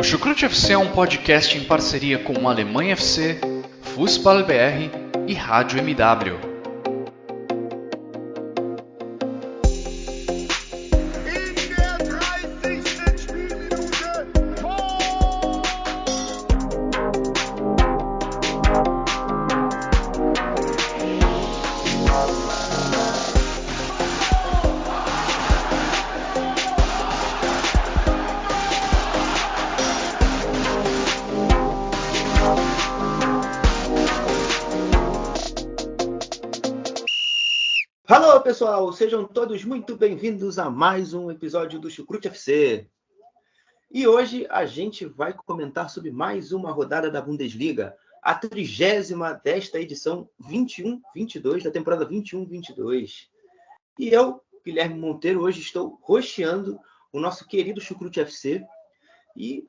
O Chucrute FC é um podcast em parceria com Alemanha FC, Fußball BR e Rádio MW. Alô, pessoal! Sejam todos muito bem-vindos a mais um episódio do Chucrute FC. E hoje a gente vai comentar sobre mais uma rodada da Bundesliga, a 30ª desta edição 21-22, da temporada 21-22. E eu, Guilherme Monteiro, hoje estou hosteando o nosso querido Chucrute FC. E,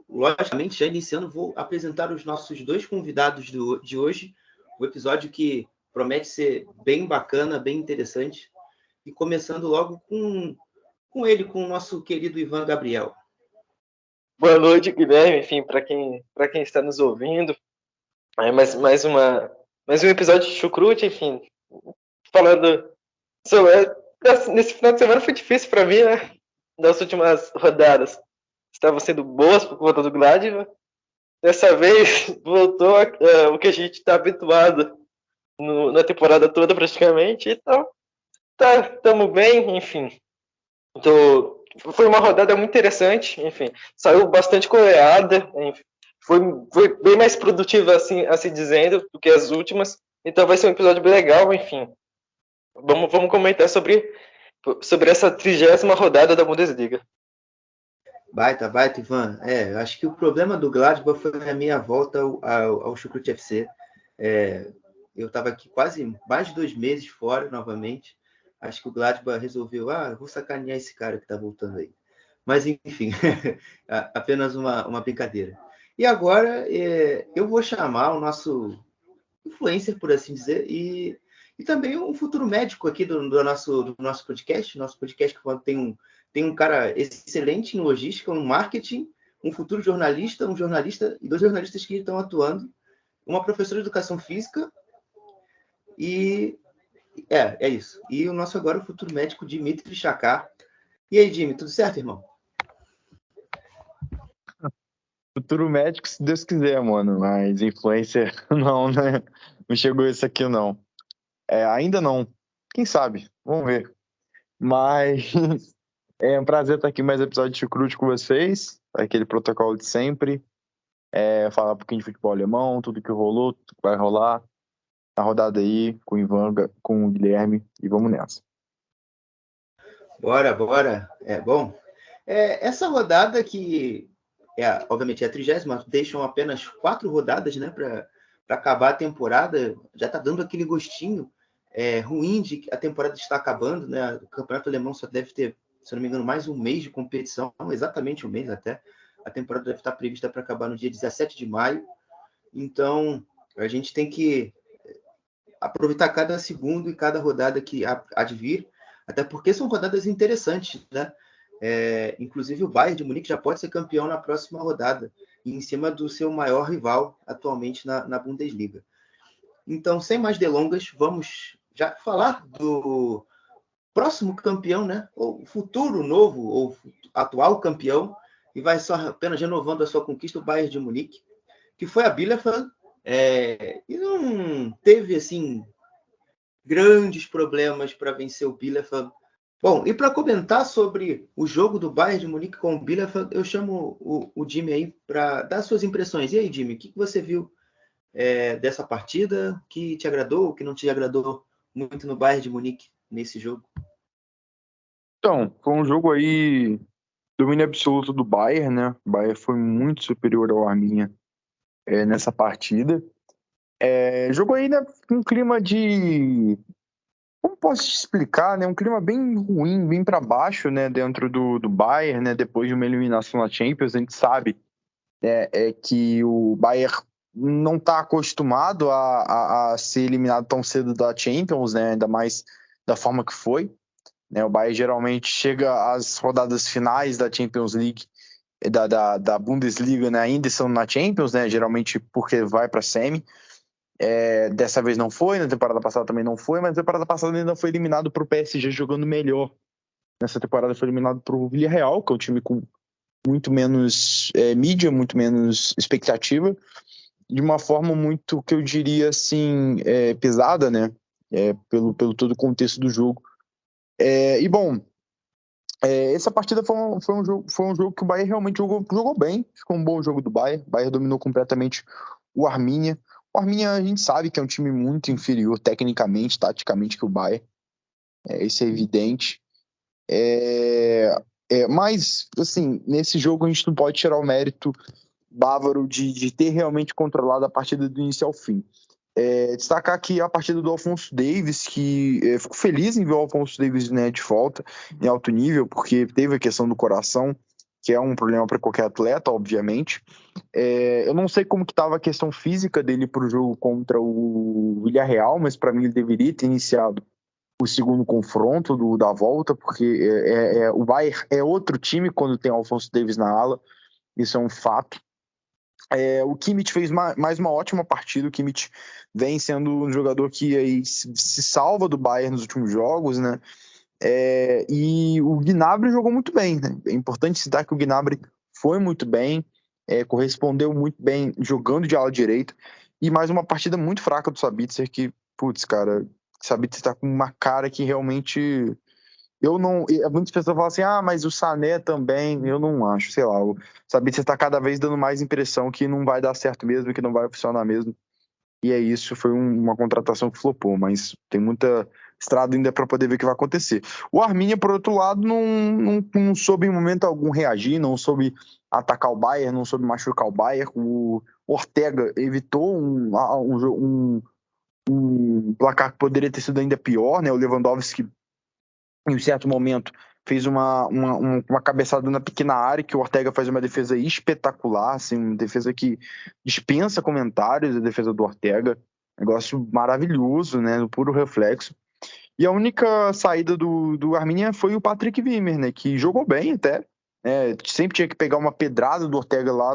logicamente, já iniciando, vou apresentar os nossos dois convidados de hoje, o episódio que promete ser bem bacana, bem interessante. E começando logo com ele, com o nosso querido Ivan Gabriel. Boa noite, Guilherme. Enfim, para quem está nos ouvindo, mais um episódio de Chucrute, enfim, falando sobre... Nesse final de semana foi difícil para mim, né? Das últimas rodadas estavam sendo boas por conta do Gladbach. Dessa vez voltou o que a gente está habituado na temporada toda praticamente. Então, estamos bem, enfim. Foi uma rodada muito interessante, enfim, saiu bastante coleada, foi bem mais produtiva, assim dizendo, do que as últimas, então vai ser um episódio bem legal, enfim. Vamos comentar sobre essa 30ª rodada da Bundesliga. Baita, Ivan. Eu acho que o problema do Gladbach foi a minha volta ao Chucrute FC. Eu estava aqui quase mais de 2 meses fora novamente. Acho que o Gladbach resolveu, vou sacanear esse cara que está voltando aí. Mas, enfim, apenas uma brincadeira. E agora eu vou chamar o nosso influencer, por assim dizer, e também um futuro médico aqui do nosso podcast. Nosso podcast que tem um cara excelente em logística, um marketing, um futuro jornalista, um jornalista e 2 jornalistas que estão atuando, uma professora de educação física e... É isso. E o nosso agora, o futuro médico, Dimitri Chakar. E aí, Jimmy, tudo certo, irmão? Futuro médico, se Deus quiser, mano. Mas influencer, não, né? Não chegou isso aqui, não. Ainda não. Quem sabe? Vamos ver. Mas é um prazer estar aqui mais um episódio de Chucrute com vocês. Aquele protocolo de sempre. Falar um pouquinho de futebol alemão, tudo que rolou, tudo que vai rolar. A rodada aí com o Ivan, com o Guilherme. E vamos nessa. Bora. Bom, essa rodada que obviamente é a 30ª, deixam apenas 4 rodadas, né, para acabar a temporada. Já está dando aquele gostinho ruim de que a temporada está acabando, né? O campeonato alemão só deve ter, se não me engano, mais um mês de competição, exatamente um mês até. A temporada deve estar prevista para acabar no dia 17 de maio. Então, a gente tem que aproveitar cada segundo e cada rodada que há de vir, até porque são rodadas interessantes, né? Inclusive o Bayern de Munique já pode ser campeão na próxima rodada, em cima do seu maior rival atualmente na Bundesliga. Então, sem mais delongas, vamos já falar do próximo campeão, né? Ou futuro novo, ou atual campeão, e vai só apenas renovando a sua conquista, o Bayern de Munique, que foi a Bielefeld, e não teve, assim, grandes problemas para vencer o Bielefeld. Bom, e para comentar sobre o jogo do Bayern de Munique com o Bielefeld, eu chamo o Jimmy aí para dar suas impressões. E aí, Jimmy, o que você viu dessa partida? Que te agradou, o que não te agradou muito no Bayern de Munique nesse jogo? Então, foi um jogo aí, domínio absoluto do Bayern, né? O Bayern foi muito superior ao Arminia nessa partida. Jogo aí, né, um clima de... Como posso te explicar, né? Um clima bem ruim, bem para baixo, né? Dentro do Bayern, né? Depois de uma eliminação na Champions, a gente sabe que o Bayern não está acostumado a ser eliminado tão cedo da Champions, né? Ainda mais da forma que foi, né? O Bayern geralmente chega às rodadas finais da Champions League da Bundesliga, né, ainda são na Champions, né, geralmente porque vai para semi. Dessa vez não foi, na temporada passada também não foi, mas na temporada passada ainda foi eliminado para o PSG jogando melhor. Nessa temporada foi eliminado para o Villarreal, que é um time com muito menos mídia, muito menos expectativa, de uma forma muito, que eu diria assim, pesada, né, pelo todo o contexto do jogo. E bom, essa partida foi um jogo que o Bayern realmente jogou bem, ficou um bom jogo do Bayern. O Bayern dominou completamente o Arminia. O Arminia a gente sabe que é um time muito inferior tecnicamente, taticamente que o Bayern, isso é evidente. Mas, assim, nesse jogo a gente não pode tirar o mérito bávaro de ter realmente controlado a partida do início ao fim. Destacar aqui a partida do Alphonso Davies, que fico feliz em ver o Alphonso Davies, né, de volta em alto nível, porque teve a questão do coração, que é um problema para qualquer atleta, obviamente. Eu não sei como que estava a questão física dele para o jogo contra o Villarreal, mas para mim ele deveria ter iniciado o segundo confronto da volta, porque o Bayern é outro time quando tem o Alphonso Davies na ala, isso é um fato. O Kimmich fez mais uma ótima partida. O Kimmich vem sendo um jogador que aí se salva do Bayern nos últimos jogos, né? E o Gnabry jogou muito bem, né? É importante citar que o Gnabry foi muito bem, correspondeu muito bem jogando de ala direita. E mais uma partida muito fraca do Sabitzer, que, putz, cara, Sabitzer tá com uma cara que realmente... Eu não. Muitas pessoas falam assim, mas o Sané também, eu não acho, sei lá. O Sabitzer está cada vez dando mais impressão que não vai dar certo mesmo, que não vai funcionar mesmo. E é isso, foi uma contratação que flopou, mas tem muita estrada ainda para poder ver o que vai acontecer. O Arminia, por outro lado, não soube em momento algum reagir, não soube atacar o Bayern, não soube machucar o Bayern. O Ortega evitou um placar que poderia ter sido ainda pior, né? O Lewandowski, em um certo momento, fez uma cabeçada na pequena área, que o Ortega faz uma defesa espetacular, assim, uma defesa que dispensa comentários, a defesa do Ortega, negócio maravilhoso, né, no puro reflexo. E a única saída do Arminia foi o Patrick Wimmer, né, que jogou bem até, sempre tinha que pegar uma pedrada do Ortega lá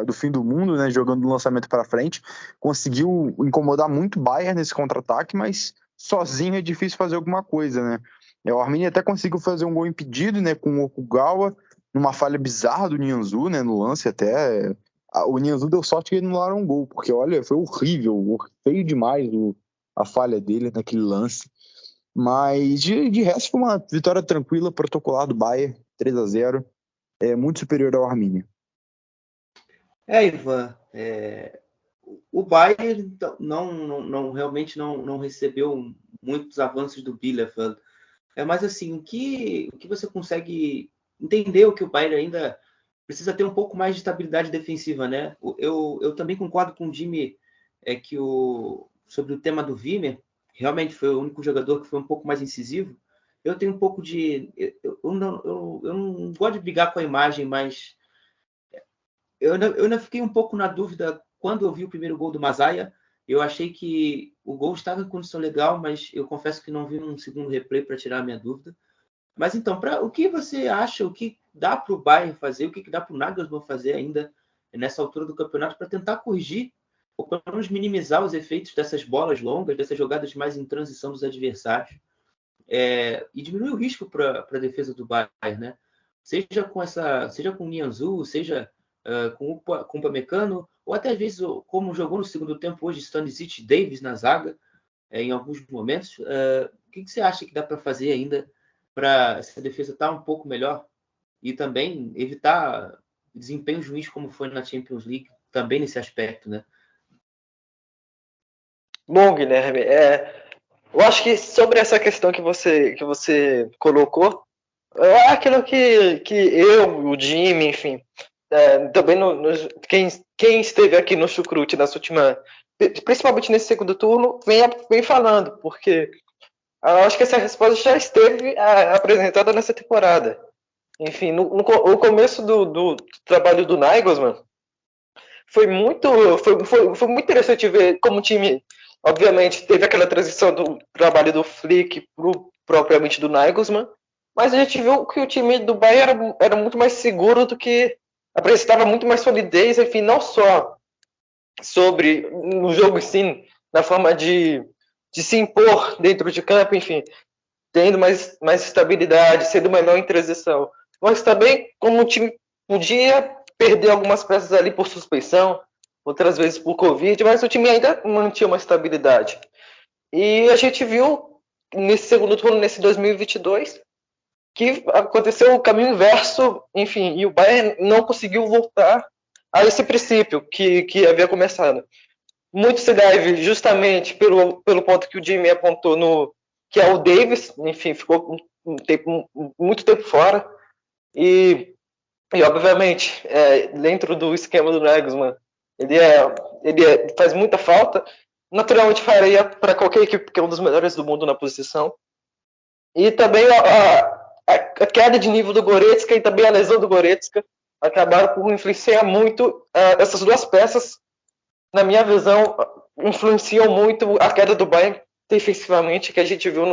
do fim do mundo, né, jogando o lançamento para frente, conseguiu incomodar muito o Bayern nesse contra-ataque, mas sozinho é difícil fazer alguma coisa, né. O Arminia até conseguiu fazer um gol impedido, né, com o Okugawa, numa falha bizarra do Nianzou, né, no lance até. O Nianzou deu sorte que ele não anularam um gol, porque, olha, foi horrível, feio demais a falha dele naquele lance. Mas, de resto, foi uma vitória tranquila, protocolar do Bayern, 3-0, muito superior ao Arminia. Ivan, o Bayern realmente não recebeu muitos avanços do Bielefeld. Mas assim, o que você consegue entender o que o Bayern ainda precisa ter um pouco mais de estabilidade defensiva, né? Eu também concordo com o Jimmy sobre o tema do Wimmer, realmente foi o único jogador que foi um pouco mais incisivo. Eu tenho um pouco de... Eu não gosto de brigar com a imagem, mas eu ainda fiquei um pouco na dúvida quando eu vi o primeiro gol do Masaya. Eu achei que o gol estava em condição legal, mas eu confesso que não vi um segundo replay para tirar a minha dúvida. Mas então, o que você acha, o que dá para o Bayern fazer, o que dá para o Nagelsmann fazer ainda nessa altura do campeonato para tentar corrigir, ou pelo menos minimizar os efeitos dessas bolas longas, dessas jogadas mais em transição dos adversários, e diminuir o risco para a defesa do Bayern, né? Seja com o Nianzou, seja com o Upamecano, ou até às vezes, como jogou no segundo tempo hoje, Stanisic e Davies na zaga, em alguns momentos. O que você acha que dá para fazer ainda para essa defesa estar um pouco melhor e também evitar desempenhos ruins como foi na Champions League, também nesse aspecto, né? Bom, Guilherme, eu acho que sobre essa questão que você colocou, é aquilo que eu, o Jimmy, enfim, também quem esteve aqui no Chucrute principalmente nesse segundo turno, vem falando, porque eu acho que essa resposta já esteve apresentada nessa temporada. Enfim, o começo do trabalho do Nagelsmann foi muito interessante ver como o time, obviamente, teve aquela transição do trabalho do Flick propriamente do Nagelsmann, mas a gente viu que o time do Bayern era muito mais seguro do que apresentava muito mais solidez, enfim, não só sobre no jogo sim, na forma de se impor dentro de campo, enfim, tendo mais estabilidade, sendo melhor em transição. Mas também, como o time podia perder algumas peças ali por suspeição, outras vezes por Covid, mas o time ainda mantinha uma estabilidade. E a gente viu nesse segundo turno, nesse 2022, que aconteceu o caminho inverso, enfim, e o Bayern não conseguiu voltar a esse princípio que havia começado. Muito se deve justamente pelo ponto que o Jimmy apontou no que é o Davis, enfim, ficou muito tempo fora e obviamente dentro do esquema do Nagelsmann faz muita falta. Naturalmente faria para qualquer equipe que é um dos melhores do mundo na posição. E também a queda de nível do Goretzka e também a lesão do Goretzka acabaram por influenciar muito essas duas peças. Na minha visão, influenciam muito a queda do Bayern defensivamente que a gente viu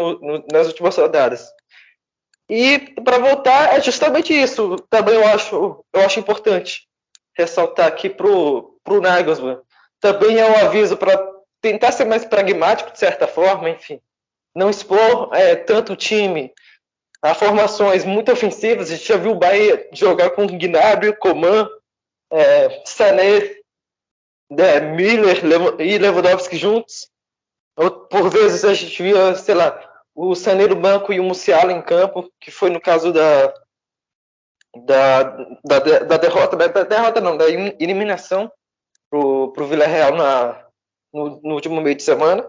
nas últimas rodadas. E para voltar, é justamente isso. Também eu acho importante ressaltar aqui pro Nagelsmann. Também é um aviso para tentar ser mais pragmático, de certa forma, enfim. Não expor tanto o time a formações muito ofensivas. A gente já viu o Bayern jogar com Gnabry, Coman, Sané, Miller e Lewandowski juntos. Por vezes a gente via, sei lá, o Sané no banco e o Musiala em campo, que foi no caso da derrota, da eliminação pro Villarreal no último meio de semana.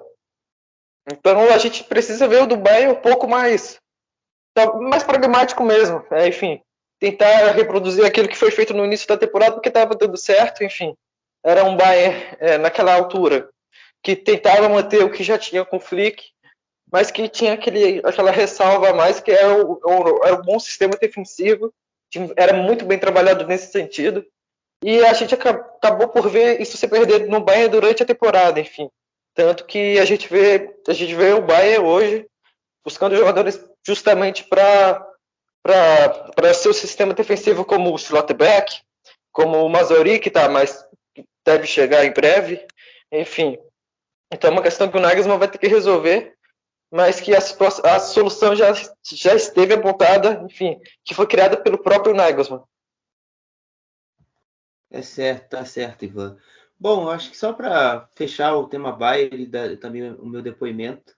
Então a gente precisa ver o do Bayern um pouco mais pragmático mesmo. Enfim, tentar reproduzir aquilo que foi feito no início da temporada, porque estava dando certo, enfim. Era um Bayern naquela altura que tentava manter o que já tinha com o Flick, mas que tinha aquela ressalva a mais, que era o bom sistema defensivo, era muito bem trabalhado nesse sentido, e a gente acabou por ver isso se perder no Bayern durante a temporada, enfim. Tanto que a gente vê o Bayern hoje buscando jogadores justamente para seu sistema defensivo, como o Schlotterbeck, como o Mazori, que deve chegar em breve, enfim. Então é uma questão que o Nagelsmann vai ter que resolver, mas que a solução já esteve apontada, enfim, que foi criada pelo próprio Nagelsmann. É certo, tá certo, Ivan. Bom, eu acho que só para fechar o tema Bayern e também o meu depoimento,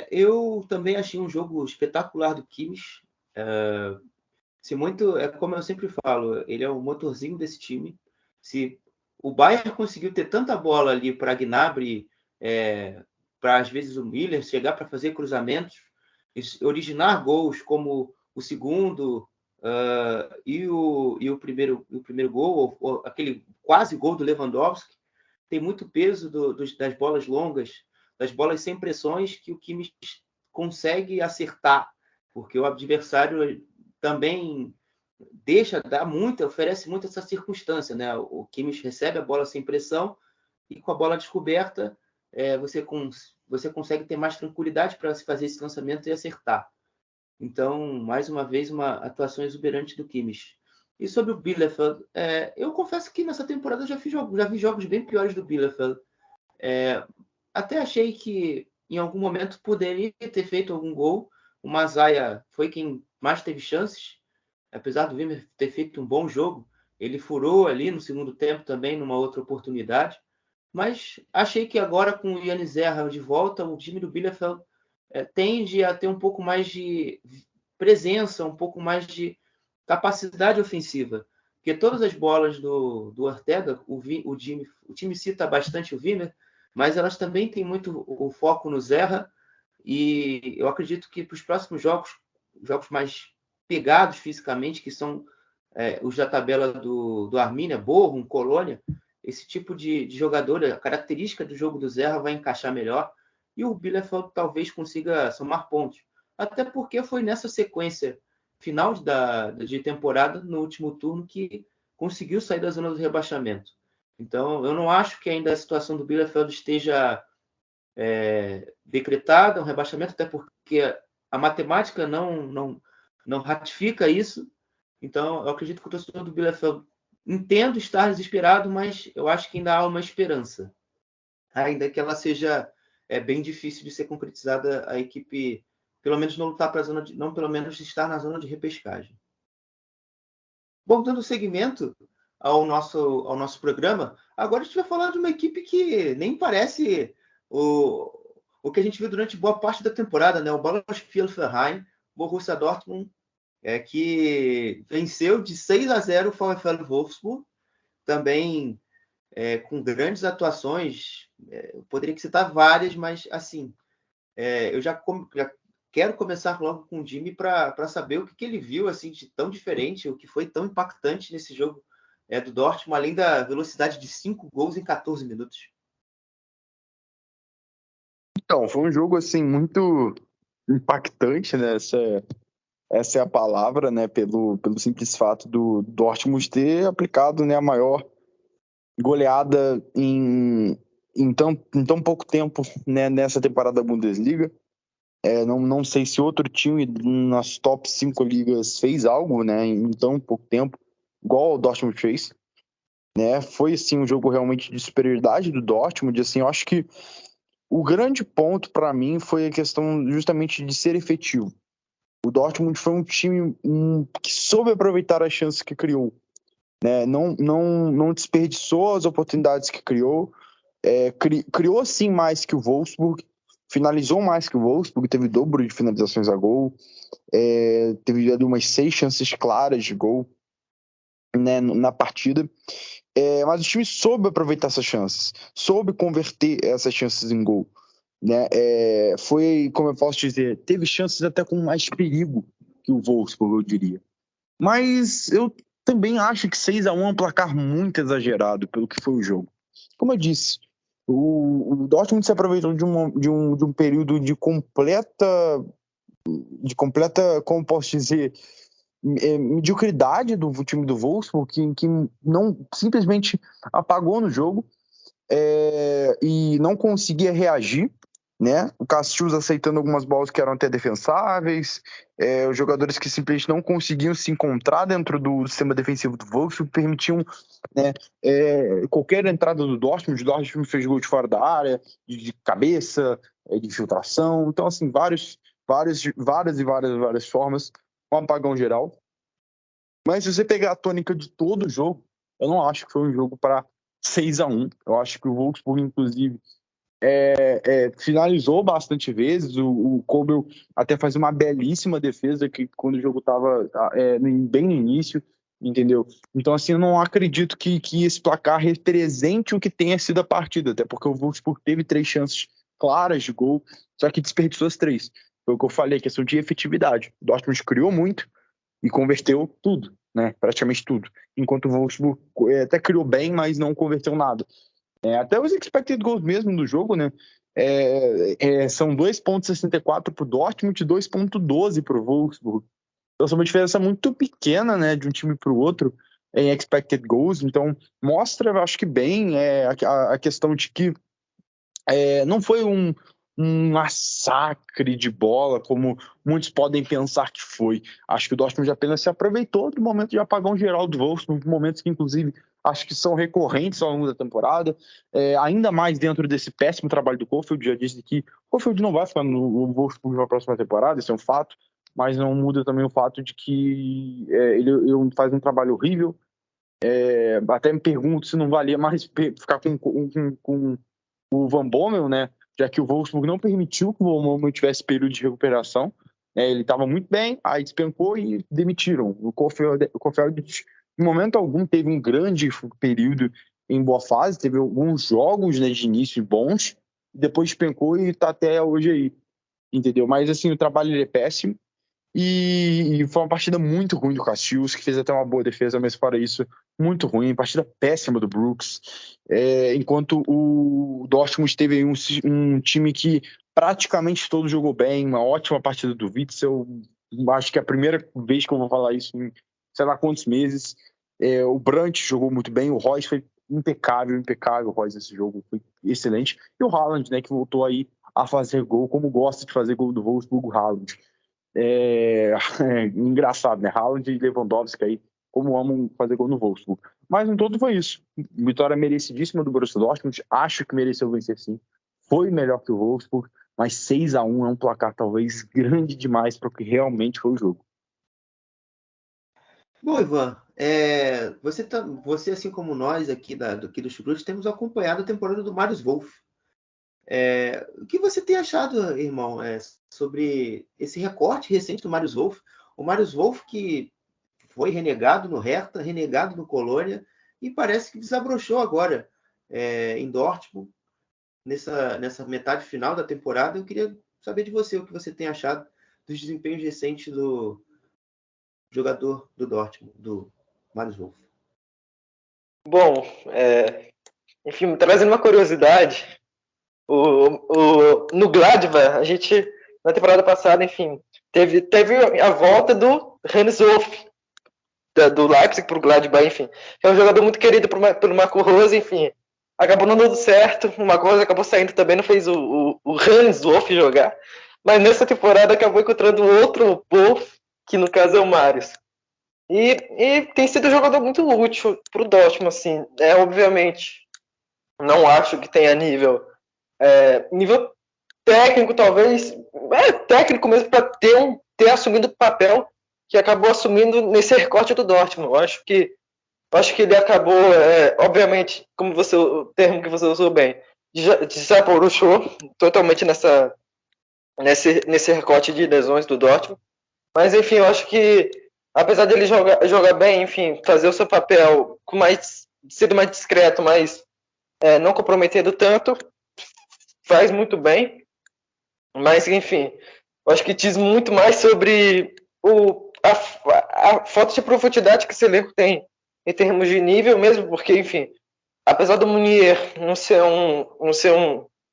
eu também achei um jogo espetacular do Kimmich. Se muito, como eu sempre falo, ele é o motorzinho desse time. Se o Bayern conseguiu ter tanta bola ali para Gnabry, para às vezes o Miller chegar para fazer cruzamentos, originar gols como o segundo e o primeiro gol, ou aquele quase gol do Lewandowski, tem muito peso das bolas longas, das bolas sem pressões que o Kimmich consegue acertar, porque o adversário também oferece muito essa circunstância, né? O Kimmich recebe a bola sem pressão e com a bola descoberta você consegue ter mais tranquilidade para se fazer esse lançamento e acertar. Então, mais uma vez, uma atuação exuberante do Kimmich. E sobre o Bielefeld, eu confesso que nessa temporada eu já vi jogos bem piores do Bielefeld. Até achei que em algum momento poderia ter feito algum gol. O Mazaia foi quem mais teve chances, apesar do Wimmer ter feito um bom jogo. Ele furou ali no segundo tempo também, numa outra oportunidade. Mas achei que agora, com o Yannis Zerra de volta, o time do Bielefeld tende a ter um pouco mais de presença, um pouco mais de capacidade ofensiva. Porque todas as bolas do Ortega, o time cita bastante o Wimmer, mas elas também têm muito o foco no Zerra, e eu acredito que para os próximos jogos mais pegados fisicamente, que são os da tabela do Arminia, Bochum, Colônia, esse tipo de jogador, a característica do jogo do Zerra vai encaixar melhor, e o Bielefeld talvez consiga somar pontos. Até porque foi nessa sequência final de temporada, no último turno, que conseguiu sair da zona do rebaixamento. Então, eu não acho que ainda a situação do Bielefeld esteja decretada, um rebaixamento, até porque a matemática não ratifica isso. Então, eu acredito que o torcedor do Bielefeld entendo estar desesperado, mas eu acho que ainda há uma esperança. Ainda que ela seja bem difícil de ser concretizada, a equipe, pelo menos não lutar para a zona de, não pelo menos estar na zona de repescagem. Bom, dando seguimento ao nosso programa, agora a gente vai falar de uma equipe que nem parece o que a gente viu durante boa parte da temporada, né? O Bielefeld-Hoffenheim, Borussia Dortmund, que venceu de 6-0 o VfL Wolfsburg, também com grandes atuações. Eu poderia citar várias, mas assim, eu já quero começar logo com o Jimmy para saber o que ele viu assim de tão diferente, o que foi tão impactante nesse jogo do Dortmund, além da velocidade de 5 gols em 14 minutos. Então, foi um jogo assim muito impactante, né? Essa é a palavra, né? Pelo simples fato do Dortmund ter aplicado, né, a maior goleada em tão pouco tempo, né, nessa temporada da Bundesliga. Não sei se outro time nas top 5 ligas fez algo, né, em tão pouco tempo, igual o Dortmund fez. Né? Foi assim, um jogo realmente de superioridade do Dortmund. Assim, eu acho que o grande ponto para mim foi a questão justamente de ser efetivo. O Dortmund foi um time que soube aproveitar as chances que criou. Né? Não desperdiçou as oportunidades que criou. Criou sim mais que o Wolfsburg, finalizou mais que o Wolfsburg, teve dobro de finalizações a gol, teve ali umas 6 chances claras de gol, né, na partida. Mas o time soube aproveitar essas chances, soube converter essas chances em gol. Né? Foi, como eu posso dizer, teve chances até com mais perigo que o Wolfsburg, eu diria. Mas eu também acho que 6-1 é um placar muito exagerado pelo que foi o jogo. Como eu disse, o Dortmund se aproveitou de um período de completa, como posso dizer, mediocridade do time do Wolfsburg, que não simplesmente apagou no jogo e não conseguia reagir, né? O Cassius aceitando algumas bolas que eram até defensáveis, os jogadores que simplesmente não conseguiam se encontrar dentro do sistema defensivo do Wolfsburg permitiam, né, qualquer entrada do Dortmund. O Dortmund fez gol de fora da área, de cabeça, de infiltração. Então, assim, várias formas, um apagão geral. Mas se você pegar a tônica de todo o jogo, eu não acho que foi um jogo para 6-1. Eu acho que o Wolfsburg, inclusive, finalizou bastante vezes. O Kobel até faz uma belíssima defesa que quando o jogo estava bem no início, entendeu? Então, assim, eu não acredito que esse placar represente o que tenha sido a partida, até porque o Wolfsburg teve 3 chances claras de gol, só que desperdiçou as 3. Foi o que eu falei, questão de efetividade. O Dortmund criou muito e converteu tudo, né? Praticamente tudo. Enquanto o Wolfsburg até criou bem, mas não converteu nada. Até os expected goals mesmo do jogo, né? São 2,64 para o Dortmund e 2,12 para o Wolfsburg. Então, é uma diferença muito pequena, né, de um time para o outro em expected goals. Então, mostra, eu acho que bem, a questão de que não foi um massacre de bola, como muitos podem pensar que foi. Acho que o Dortmund apenas se aproveitou do momento de apagão geral do Wolfsburg, momentos que, inclusive, acho que são recorrentes ao longo da temporada, ainda mais dentro desse péssimo trabalho do Kofeld. Já disse que o Kofeld não vai ficar no Wolfsburg na próxima temporada, isso é um fato, mas não muda também o fato de que ele faz um trabalho horrível. Até me pergunto se não valia mais ficar com o Van Bommel, né? Já que o Wolfsburg não permitiu que o Van Bommel tivesse período de recuperação. Ele estava muito bem, aí despencou e demitiram. O Kofeld, em momento algum, teve um grande período em boa fase, teve alguns jogos, né, de início bons, depois despencou e está até hoje aí, entendeu? Mas, assim, o trabalho é péssimo. E foi uma partida muito ruim do Cassius, que fez até uma boa defesa, mas fora isso, muito ruim. Partida péssima do Brooks. Enquanto o Dortmund teve um time que praticamente todo jogou bem, uma ótima partida do Witzel. Acho que é a primeira vez que eu vou falar isso em sei lá quantos meses. O Brandt jogou muito bem, o Royce foi impecável, o Royce nesse jogo foi excelente. E o Haaland, né, que voltou aí a fazer gol, como gosta de fazer gol do Wolfsburg, o Haaland. Engraçado, né? Haaland e Lewandowski aí como amam fazer gol no Wolfsburg. Mas no todo foi isso. Vitória merecidíssima do Borussia Dortmund. Acho que mereceu vencer sim. Foi melhor que o Wolfsburg, mas 6-1 é um placar talvez grande demais para o que realmente foi o jogo. Bom, Ivan, você assim como nós aqui do Chucrute, temos acompanhado a temporada do Marius Wolff. O que você tem achado, irmão, sobre esse recorte recente do Marius Wolff? O Marius Wolff que foi renegado no Hertha, renegado no Colônia e parece que desabrochou agora em Dortmund, nessa metade final da temporada. Eu queria saber de você o que você tem achado dos desempenhos recentes do jogador do Dortmund, do Marius Wolff. Bom, enfim, trazendo uma curiosidade, no Gladbach, a gente, na temporada passada, enfim, teve a volta do Hannes Wolff, do Leipzig para o Gladbach, enfim, que é um jogador muito querido pelo Marco Rose, enfim, acabou não dando certo, o Marco Rose acabou saindo também, não fez o Hannes Wolff jogar, mas nessa temporada acabou encontrando outro Wolff, que no caso é o Marius. E tem sido um jogador muito útil para o Dortmund, assim, obviamente, não acho que tenha nível técnico, talvez, técnico mesmo, para ter assumido o papel que acabou assumindo nesse recorte do Dortmund. Eu acho que ele acabou, obviamente, o termo que você usou bem, desabrochou totalmente nesse recorte de lesões do Dortmund. Mas, enfim, eu acho que, apesar dele jogar bem, enfim, fazer o seu papel sendo mais discreto, mas não comprometendo tanto, faz muito bem. Mas, enfim, eu acho que diz muito mais sobre a falta de profundidade que esse elenco tem em termos de nível mesmo, porque, enfim, apesar do Munier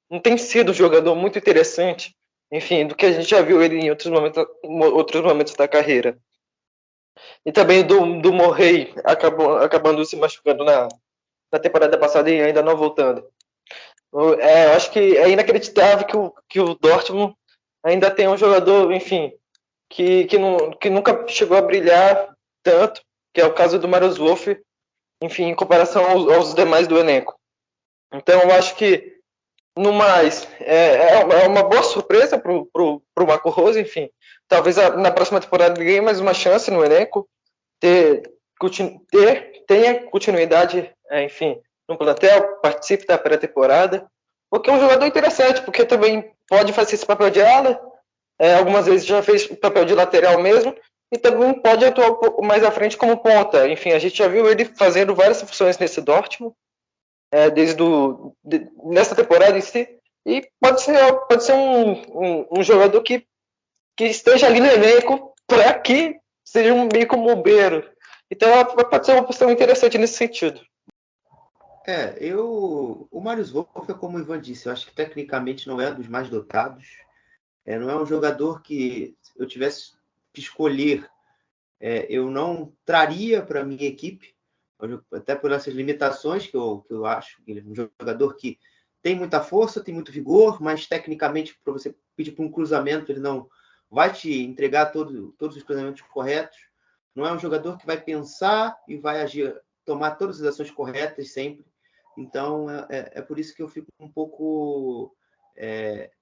não tem sido um jogador muito interessante, enfim, do que a gente já viu ele em outros momentos da carreira. E também do Morrey acabando se machucando na temporada passada e ainda não voltando. Eu acho que é inacreditável que o Dortmund ainda tem um jogador, enfim, que nunca chegou a brilhar tanto, que é o caso do Marius Wolff, enfim, em comparação aos demais do elenco. Então, eu acho que, no mais, é uma boa surpresa para o Marco Rose, enfim. Talvez na próxima temporada ele ganhe mais uma chance no elenco, tenha continuidade, enfim, no plantel, participe da pré-temporada, porque é um jogador interessante, porque também pode fazer esse papel de ala, algumas vezes já fez o papel de lateral mesmo, e também pode atuar um pouco mais à frente como ponta. Enfim, a gente já viu ele fazendo várias funções nesse Dortmund, nessa temporada em si, e pode ser um jogador que esteja ali no elenco para que seja meio como um bobeiro. Então pode ser uma opção interessante nesse sentido. O Marius Wolff é como o Ivan disse, eu acho que tecnicamente não é dos mais dotados. Não é um jogador que eu tivesse que escolher, eu não traria para a minha equipe, até por essas limitações que eu acho. Ele é um jogador que tem muita força, tem muito vigor, mas tecnicamente, para você pedir para um cruzamento, ele não vai te entregar todos os cruzamentos corretos. Não é um jogador que vai pensar e vai agir, tomar todas as ações corretas sempre. Então, é por isso que eu fico um pouco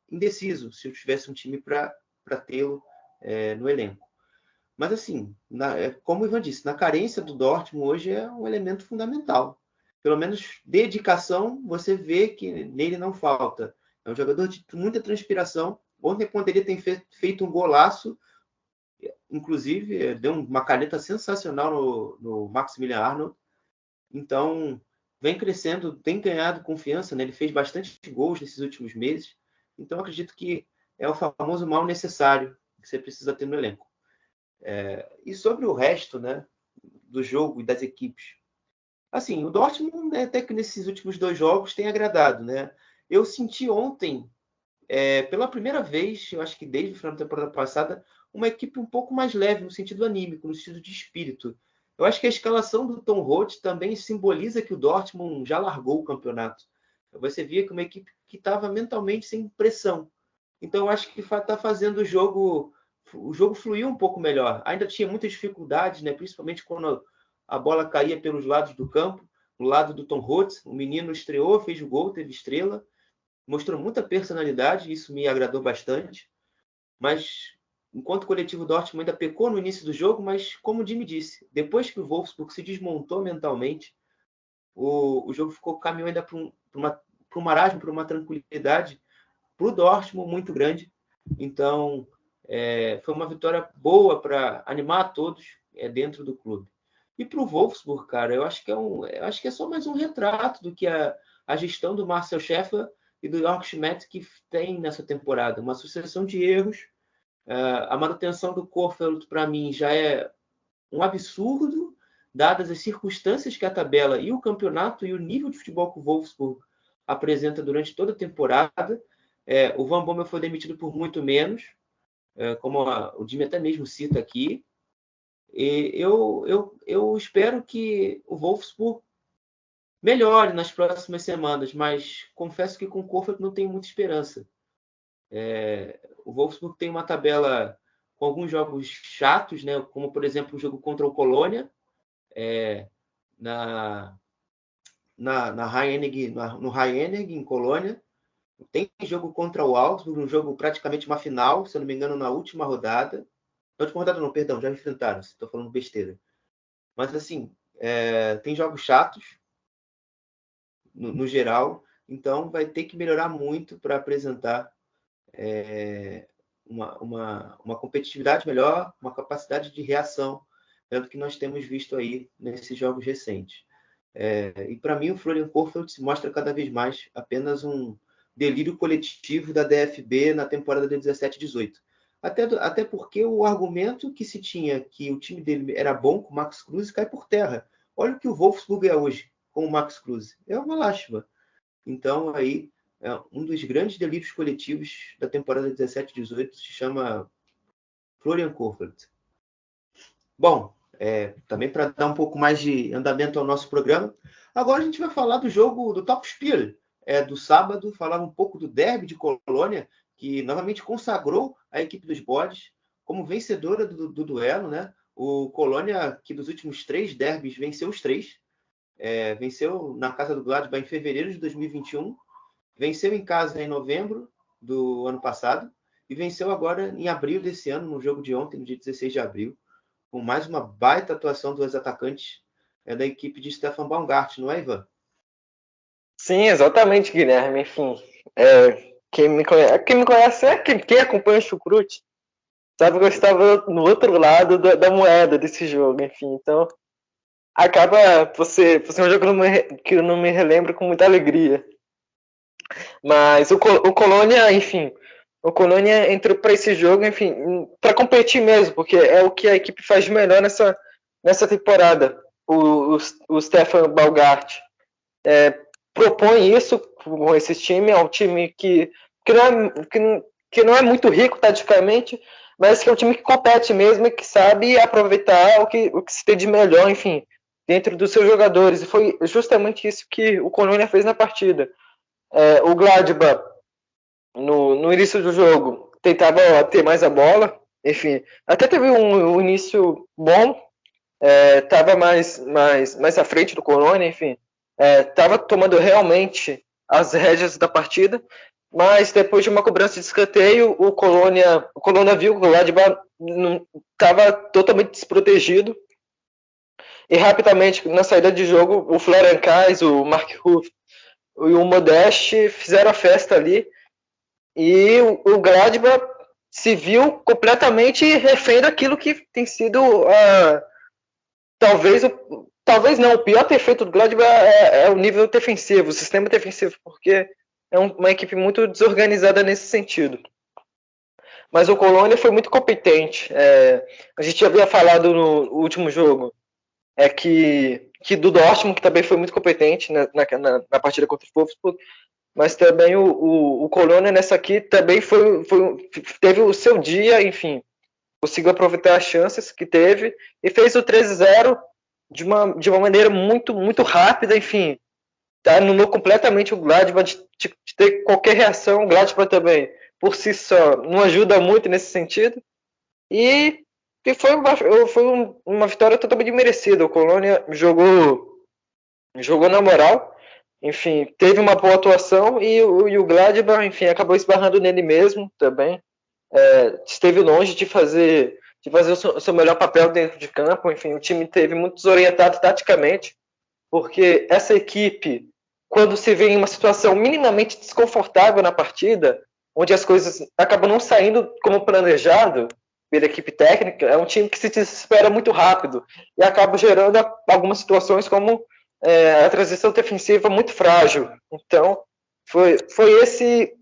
indeciso se eu tivesse um time para tê-lo no elenco. Mas, assim, como o Ivan disse, na carência do Dortmund hoje é um elemento fundamental. Pelo menos dedicação, você vê que nele não falta. É um jogador de muita transpiração. Ontem poderia ter feito um golaço, inclusive deu uma caneta sensacional no Maximilian Arnold. Então, vem crescendo, tem ganhado confiança, né? Ele fez bastante gols nesses últimos meses. Então, acredito que é o famoso mal necessário que você precisa ter no elenco. E sobre o resto, né, do jogo e das equipes, assim, o Dortmund, até que nesses últimos 2 jogos tem agradado, né? Eu senti ontem, pela primeira vez, eu acho que desde o final da temporada passada, uma equipe um pouco mais leve no sentido anímico, no sentido de espírito. Eu acho que a escalação do Tom Roth também simboliza que o Dortmund já largou o campeonato. Você via que uma equipe que estava mentalmente sem pressão. Então, eu acho que está fazendo o jogo fluir um pouco melhor. Ainda tinha muitas dificuldades, né? Principalmente quando a bola caía pelos lados do campo, no lado do Tom Holtz, o menino estreou, fez o gol, teve estrela, mostrou muita personalidade, isso me agradou bastante, mas enquanto o coletivo Dortmund ainda pecou no início do jogo, mas como o Jimmy disse, depois que o Wolfsburg se desmontou mentalmente, o jogo caminhou ainda para um marasmo, para uma tranquilidade, para o Dortmund muito grande. Então, foi uma vitória boa para animar a todos dentro do clube. E para o Wolfsburg, cara, eu acho que é só mais um retrato do que a gestão do Marcel Schäfer e do Jörg Schmidt que tem nessa temporada. Uma sucessão de erros. A manutenção do Kohfeldt, para mim, já é um absurdo, dadas as circunstâncias que a tabela e o campeonato e o nível de futebol que o Wolfsburg apresenta durante toda a temporada. O Van Bommel foi demitido por muito menos, como o Jimmy até mesmo cita aqui. E eu espero que o Wolfsburg melhore nas próximas semanas, mas confesso que com o Kohfeldt não tenho muita esperança. O Wolfsburg tem uma tabela com alguns jogos chatos, né? Como, por exemplo, o jogo contra o Colônia, no Rhein-Neckar, em Colônia. Tem jogo contra o Augsburg, um jogo praticamente uma final, se eu não me engano, na última rodada. Na última rodada não, perdão, já enfrentaram, estou falando besteira. Mas, assim, tem jogos chatos, no geral, então vai ter que melhorar muito para apresentar uma competitividade melhor, uma capacidade de reação, do que nós temos visto aí nesses jogos recentes. E para mim o Florian Kohfeldt se mostra cada vez mais apenas um delírio coletivo da DFB na temporada de 17-18. Até porque o argumento que se tinha que o time dele era bom com o Max Kruse cai por terra. Olha o que o Wolfsburg é hoje com o Max Kruse. É uma lástima. Então, aí, um dos grandes delírios coletivos da temporada 17-18 se chama Florian Kohfeldt. Bom, também para dar um pouco mais de andamento ao nosso programa, agora a gente vai falar do jogo do Topspiel, do sábado, falar um pouco do derby de Colônia, que novamente consagrou a equipe dos Bodes como vencedora do duelo, né? O Colônia, que dos últimos 3 derbys venceu os 3, venceu na casa do Gladbach em fevereiro de 2021, venceu em casa em novembro do ano passado e venceu agora em abril desse ano, no jogo de ontem, no dia 16 de abril, com mais uma baita atuação dos atacantes da equipe de Stefan Baumgart, não é, Ivan? Sim, exatamente, Guilherme. Enfim, quem me conhece quem acompanha o Chucrute, sabe que eu estava no outro lado da moeda desse jogo, enfim. Então, acaba por ser um jogo que eu não me relembro com muita alegria. Mas o Colônia, enfim, o Colônia entrou para esse jogo, enfim, para competir mesmo, porque é o que a equipe faz de melhor nessa temporada. O Stefan Baumgart propõe isso com esse time, é um time que não é muito rico taticamente, mas que é um time que compete mesmo e que sabe aproveitar o que se tem de melhor, enfim, dentro dos seus jogadores. E foi justamente isso que o Colônia fez na partida. O Gladbach, no início do jogo, tentava ter mais a bola, enfim, até teve um início bom, estava mais à frente do Colônia, enfim, estava tomando realmente as rédeas da partida, mas depois de uma cobrança de escanteio, o Colônia viu que o Gladbach estava totalmente desprotegido e rapidamente na saída de jogo o Florian Kainz, o Mark Ruff e o Modeste fizeram a festa ali e o Gladbach se viu completamente refém daquilo que tem sido talvez não, o pior defeito do Gladbach é o nível defensivo, o sistema defensivo, porque é uma equipe muito desorganizada nesse sentido. Mas o Colônia foi muito competente. A gente já havia falado no último jogo que do Dortmund, que também foi muito competente na partida contra o Wolfsburg, mas também o Colônia nessa aqui também teve o seu dia, enfim, conseguiu aproveitar as chances que teve e fez o 3-0 de uma maneira muito, muito rápida, enfim, anulou completamente o Gladbach de ter qualquer reação. O Gladbach também, por si só, não ajuda muito nesse sentido. E uma vitória totalmente merecida. O Colônia jogou na moral, enfim, teve uma boa atuação e o Gladbach, enfim, acabou esbarrando nele mesmo também. Esteve longe de fazer o seu melhor papel dentro de campo. Enfim, o time teve muito desorientado taticamente, porque essa equipe, quando se vê em uma situação minimamente desconfortável na partida, onde as coisas acabam não saindo como planejado pela equipe técnica, é um time que se desespera muito rápido e acaba gerando algumas situações como a transição defensiva muito frágil. Então, foi esse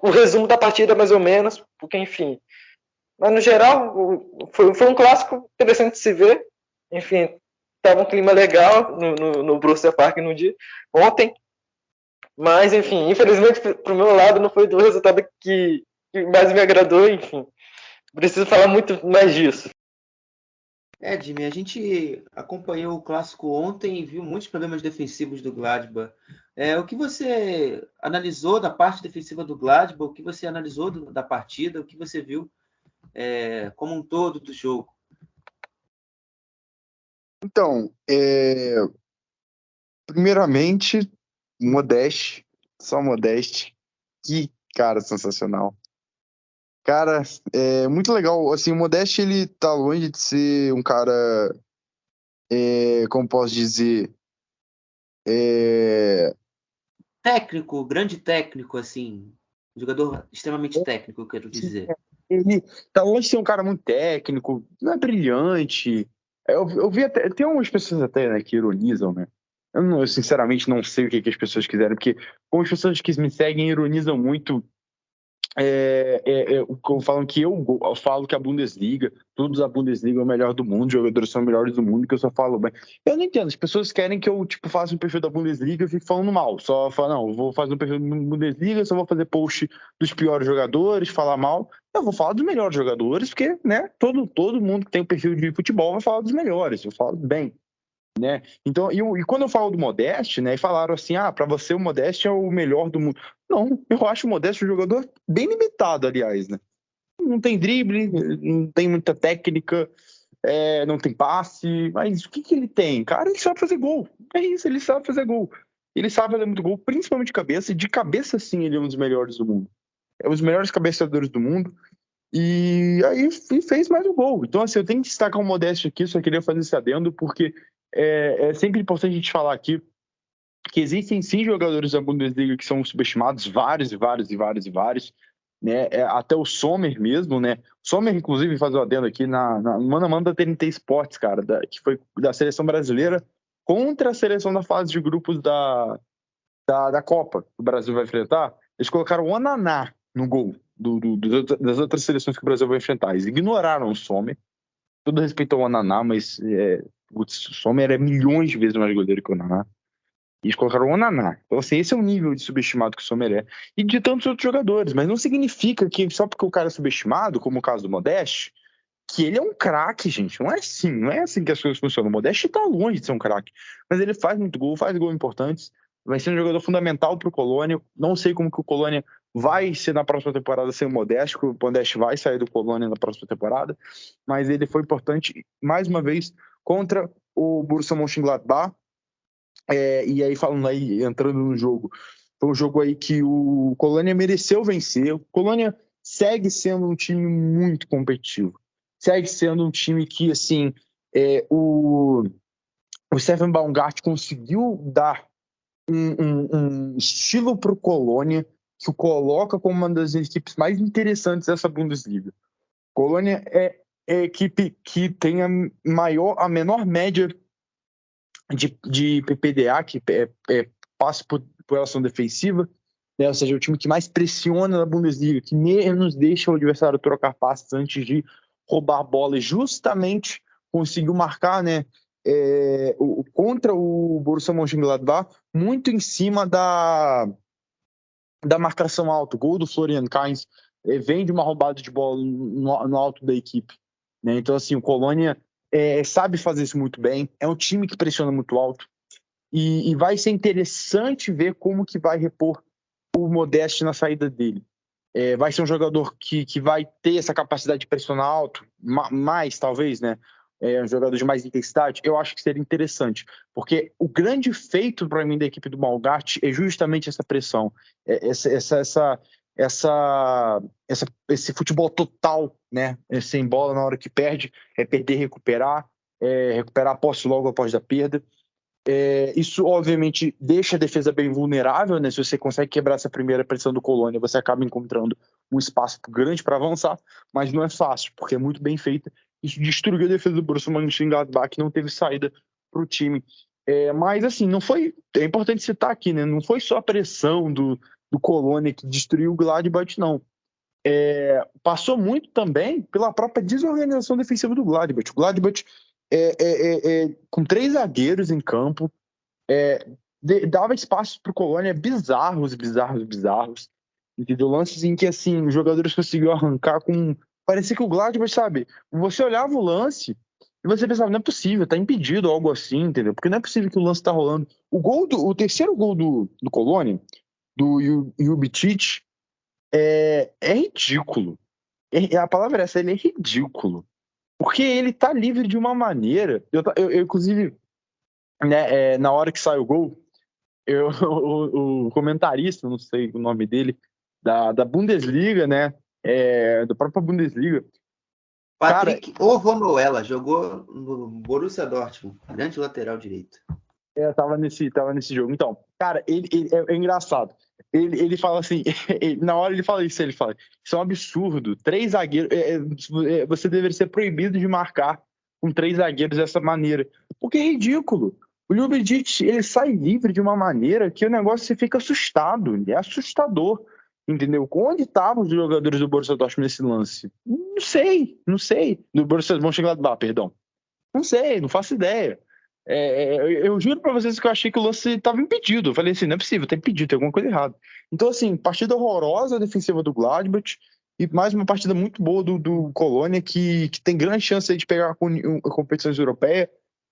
o resumo da partida, mais ou menos, porque, enfim. Mas, no geral, foi um clássico interessante de se ver. Enfim, estava um clima legal no Borussia Park no dia, ontem. Mas, enfim, infelizmente, pro meu lado, não foi do resultado que mais me agradou. Enfim, preciso falar muito mais disso. Jimmy, a gente acompanhou o clássico ontem e viu muitos problemas defensivos do Gladbach. O que você analisou da parte defensiva do Gladbach? O que você analisou da partida? O que você viu como um todo do jogo? Então, primeiramente, Modeste, só Modeste. Que cara sensacional. Cara, é muito legal. Assim, o Modeste, ele tá longe de ser um cara, como posso dizer, Técnico, grande técnico, assim. Jogador extremamente técnico, eu quero dizer. ele tá longe de ser um cara muito técnico, não é brilhante. Eu vi até, tem algumas pessoas até, né, que ironizam, né? Eu sinceramente não sei o que as pessoas quiserem, porque como as pessoas que me seguem ironizam muito, falam que eu falo que a Bundesliga, todos a Bundesliga é o melhor do mundo, os jogadores são os melhores do mundo, que eu só falo bem. Eu não entendo, as pessoas querem que eu tipo faça um perfil da Bundesliga e fique falando mal. Só falo, não, eu vou fazer um perfil da Bundesliga, só vou fazer post dos piores jogadores, falar mal. Eu vou falar dos melhores jogadores, porque, né, todo mundo que tem um perfil de futebol vai falar dos melhores, eu falo bem. Né? Então, e quando eu falo do Modeste, né, e falaram assim, para você o Modeste é o melhor do mundo. Não, eu acho o Modeste um jogador bem limitado, aliás, né? Não tem drible, não tem muita técnica, não tem passe, mas o que ele tem? Cara, ele sabe fazer gol. É isso, ele sabe fazer gol. Ele sabe fazer muito gol, principalmente de cabeça, e de cabeça sim ele é um dos melhores do mundo. É um dos melhores cabeceadores do mundo. E aí fez mais um gol. Então, assim, eu tenho que destacar o Modeste aqui, só queria fazer esse adendo, porque é sempre importante a gente falar aqui que existem sim jogadores da Bundesliga que são subestimados, vários e vários e vários e vários, né? Até o Sommer mesmo, né? Sommer, inclusive, faz o adendo aqui no mano a mano da TNT Sports, cara, que foi da seleção brasileira contra a seleção da fase de grupos da Copa que o Brasil vai enfrentar. Eles colocaram o Onaná no gol das outras seleções que o Brasil vai enfrentar. Eles ignoraram o Sommer. Todo respeito ao Onaná, mas o Sommer é milhões de vezes mais goleiro que o Onaná. E eles colocaram o Onaná. Então, assim, esse é o nível de subestimado que o Sommer é. E de tantos outros jogadores. Mas não significa que só porque o cara é subestimado, como o caso do Modeste, que ele é um craque, gente. Não é assim que as coisas funcionam. O Modeste tá longe de ser um craque. Mas ele faz muito gol, faz gols importantes. Vai ser um jogador fundamental pro Colônia. Não sei como que o Colônia vai ser na próxima temporada sem o Modeste, porque o Modeste vai sair do Colônia na próxima temporada. Mas ele foi importante, mais uma vez, contra o Borussia Mönchengladbach. E aí, falando aí, entrando no jogo, foi um jogo aí que o Colônia mereceu vencer. O Colônia segue sendo um time muito competitivo. Segue sendo um time que, assim, o Steffen Baumgart conseguiu dar um estilo para o Colônia que o coloca como uma das equipes mais interessantes dessa Bundesliga. Colônia é a equipe que tem a menor média de PPDA, que passe por ação defensiva, né? Ou seja, o time que mais pressiona na Bundesliga, que menos deixa o adversário trocar passes antes de roubar a bola, e justamente conseguiu marcar, né, contra o Borussia Mönchengladbach muito em cima da marcação alta. O gol do Florian Kainz vem de uma roubada de bola no alto da equipe, né? Então, assim, o Colônia sabe fazer isso muito bem, é um time que pressiona muito alto, e vai ser interessante ver como que vai repor o Modeste na saída dele. vai ser um jogador que vai ter essa capacidade de pressionar alto, mais talvez, né? Um jogador de mais intensidade, eu acho que seria interessante. Porque o grande feito para mim da equipe do Malgatti é justamente essa pressão, esse futebol total, né? Sem bola na hora que perde, perder, recuperar a posse logo após a perda. Isso, obviamente, deixa a defesa bem vulnerável, né? Se você consegue quebrar essa primeira pressão do Colônia, você acaba encontrando um espaço grande para avançar, mas não é fácil, porque é muito bem feita. Isso destruiu a defesa do Borussia Mönchengladbach, que não teve saída para o time. Mas, assim, não foi... É importante citar aqui, né? Não foi só a pressão do Colônia que destruiu o Gladbach, não. Passou muito também pela própria desorganização defensiva do Gladbach. O Gladbach, com 3 zagueiros em campo, dava espaço para o Colônia bizarros. Entendeu? Lances em que, assim, os jogadores conseguiam arrancar com... Parecia que o Gladbach, sabe? Você olhava o lance e você pensava, não é possível, tá impedido ou algo assim, entendeu? Porque não é possível que o lance tá rolando. O terceiro gol do Colônia, do Jubicic, é ridículo. A palavra é essa, ele é ridículo. Porque ele tá livre de uma maneira... Eu inclusive, né, na hora que sai o gol, o comentarista, não sei o nome dele, da Bundesliga, né? Da própria Bundesliga. Patrick Ovonoela jogou no Borussia Dortmund, grande lateral direito. Tava nesse jogo. Então, cara, ele é engraçado. Ele fala assim, na hora ele fala isso é um absurdo. 3 zagueiros, você deveria ser proibido de marcar com 3 zagueiros dessa maneira. Porque é ridículo. O Ljubicic, ele sai livre de uma maneira que o negócio você fica assustado. É assustador. Entendeu? Onde estavam os jogadores do Borussia Dortmund nesse lance? Não sei. Do Borussia Mönchengladbach, perdão. Não sei, não faço ideia. Eu juro pra vocês que eu achei que o lance estava impedido. Eu falei assim, não é possível, tá impedido, tem alguma coisa errada. Então, assim, partida horrorosa defensiva do Gladbach e mais uma partida muito boa do Colônia, que tem grande chance aí de pegar competições europeias.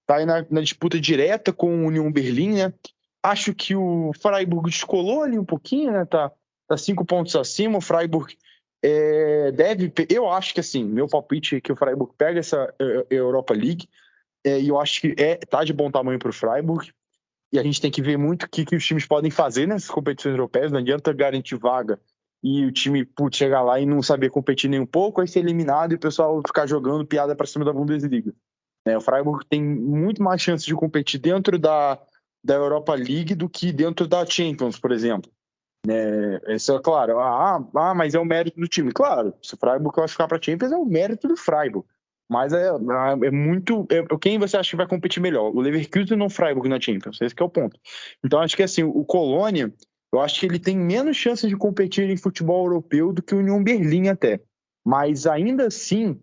Tá aí na disputa direta com o Union Berlin, né? Acho que o Freiburg descolou ali um pouquinho, né? Tá 5 pontos acima. O Freiburg eu acho que, assim, meu palpite é que o Freiburg pega essa Europa League. E eu acho que tá de bom tamanho para o Freiburg. E a gente tem que ver muito o que os times podem fazer nessas competições europeias. Não adianta garantir vaga e o time chegar lá e não saber competir nem um pouco, aí ser eliminado e o pessoal ficar jogando piada para cima da Bundesliga. O Freiburg tem muito mais chance de competir dentro da Europa League do que dentro da Champions, por exemplo. Isso é claro. Mas é o mérito do time. Claro, se o Freiburg classificar para a Champions é o mérito do Freiburg. Mas é muito... quem você acha que vai competir melhor? O Leverkusen ou o Freiburg na Champions? Esse que é o ponto. Então, acho que assim, o Colônia, eu acho que ele tem menos chances de competir em futebol europeu do que o Union Berlin até. Mas ainda assim,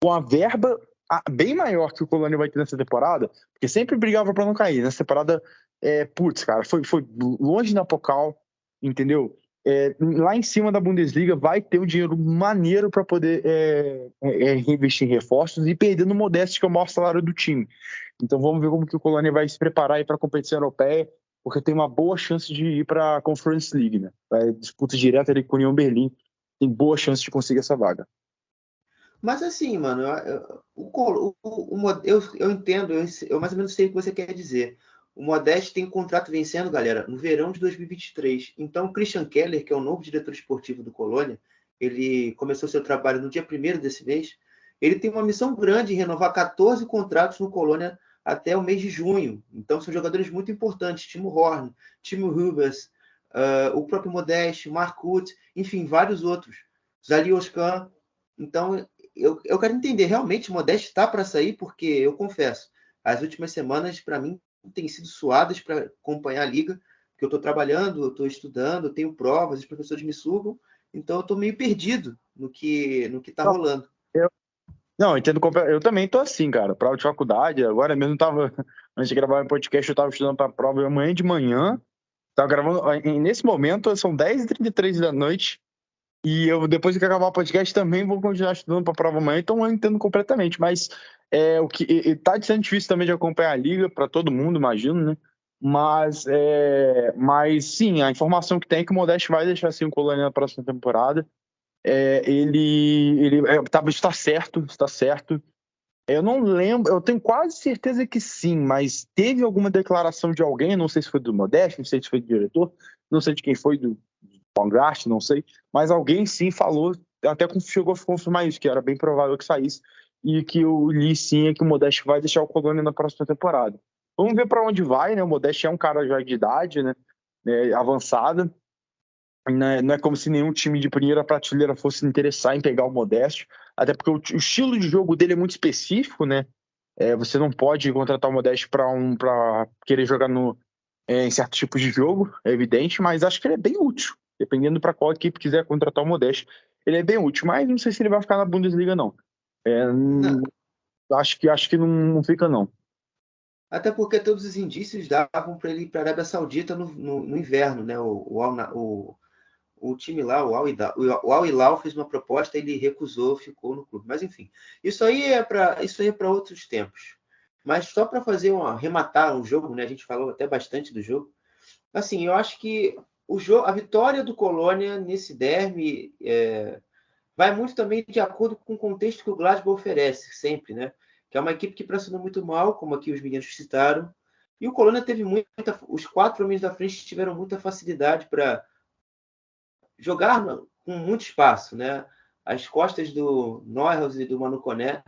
com a verba bem maior que o Colônia vai ter nessa temporada, porque sempre brigava para não cair. Nessa temporada, cara, foi longe na Pokal, entendeu? Lá em cima da Bundesliga vai ter um dinheiro maneiro para poder reinvestir em reforços e perder no Modeste, que é o maior salário do time. Então vamos ver como que o Colônia vai se preparar para a competição europeia, porque tem uma boa chance de ir para a Conference League, né? Disputa direta ali com o Union Berlin, tem boa chance de conseguir essa vaga. Mas assim, mano, eu entendo, eu mais ou menos sei o que você quer dizer. O Modeste tem um contrato vencendo, galera, no verão de 2023. Então, o Christian Keller, que é o novo diretor esportivo do Colônia, ele começou seu trabalho no dia 1º desse mês. Ele tem uma missão grande em renovar 14 contratos no Colônia até o mês de junho. Então, são jogadores muito importantes. Timo Horn, Timo Hubers, o próprio Modeste, Mark Huth, enfim, vários outros. Zali Oskan. Então, eu quero entender, realmente o Modeste está para sair? Porque, eu confesso, as últimas semanas, para mim, têm sido suadas para acompanhar a liga, porque eu estou trabalhando, eu estou estudando, eu tenho provas, os professores me sugam, então eu estou meio perdido no que está rolando. Não, entendo. Eu também tô assim, cara. Prova de faculdade, agora mesmo antes de gravar um podcast, eu estava estudando para a prova amanhã de manhã, tava gravando, nesse momento são 10h33 da noite, e eu, depois que acabar o podcast, também vou continuar estudando para a prova amanhã, então eu entendo completamente, mas o que tá sendo difícil também de acompanhar a liga para todo mundo, imagino, né? Mas sim, a informação que tem é que o Modeste vai deixar assim o Colônia na próxima temporada. Está certo, está certo. Eu não lembro, eu tenho quase certeza que sim, mas teve alguma declaração de alguém, não sei se foi do Modeste, não sei se foi do diretor, não sei de quem foi, do Pongrast, não sei, mas alguém sim falou, até chegou a confirmar isso, que era bem provável que saísse, e que eu li sim é que o Modeste vai deixar o Colônia na próxima temporada. Vamos ver para onde vai, né? O Modeste é um cara já de idade, né? Avançada. Não é como se nenhum time de primeira prateleira fosse interessar em pegar o Modeste, até porque o estilo de jogo dele é muito específico, né? Você não pode contratar o Modeste para querer jogar em certos tipos de jogo, é evidente, mas acho que ele é bem útil, dependendo para qual equipe quiser contratar o Modeste. Ele é bem útil, mas não sei se ele vai ficar na Bundesliga, não. Não. Acho que não fica, não. Até porque todos os indícios davam para ele ir para a Arábia Saudita no inverno, né? O time lá, o Al Hilal fez uma proposta, ele recusou, ficou no clube. Mas enfim, isso aí é para outros tempos. Mas só para arrematar o jogo, né? A gente falou até bastante do jogo. Assim, eu acho que a vitória do Colônia nesse derby vai muito também de acordo com o contexto que o Gladbach oferece, sempre, né? Que é uma equipe que pressionou muito mal, como aqui os meninos citaram. E o Colônia teve os 4 homens da frente tiveram muita facilidade para jogar com muito espaço, né? As costas do Neuhaus e do Manu Koné.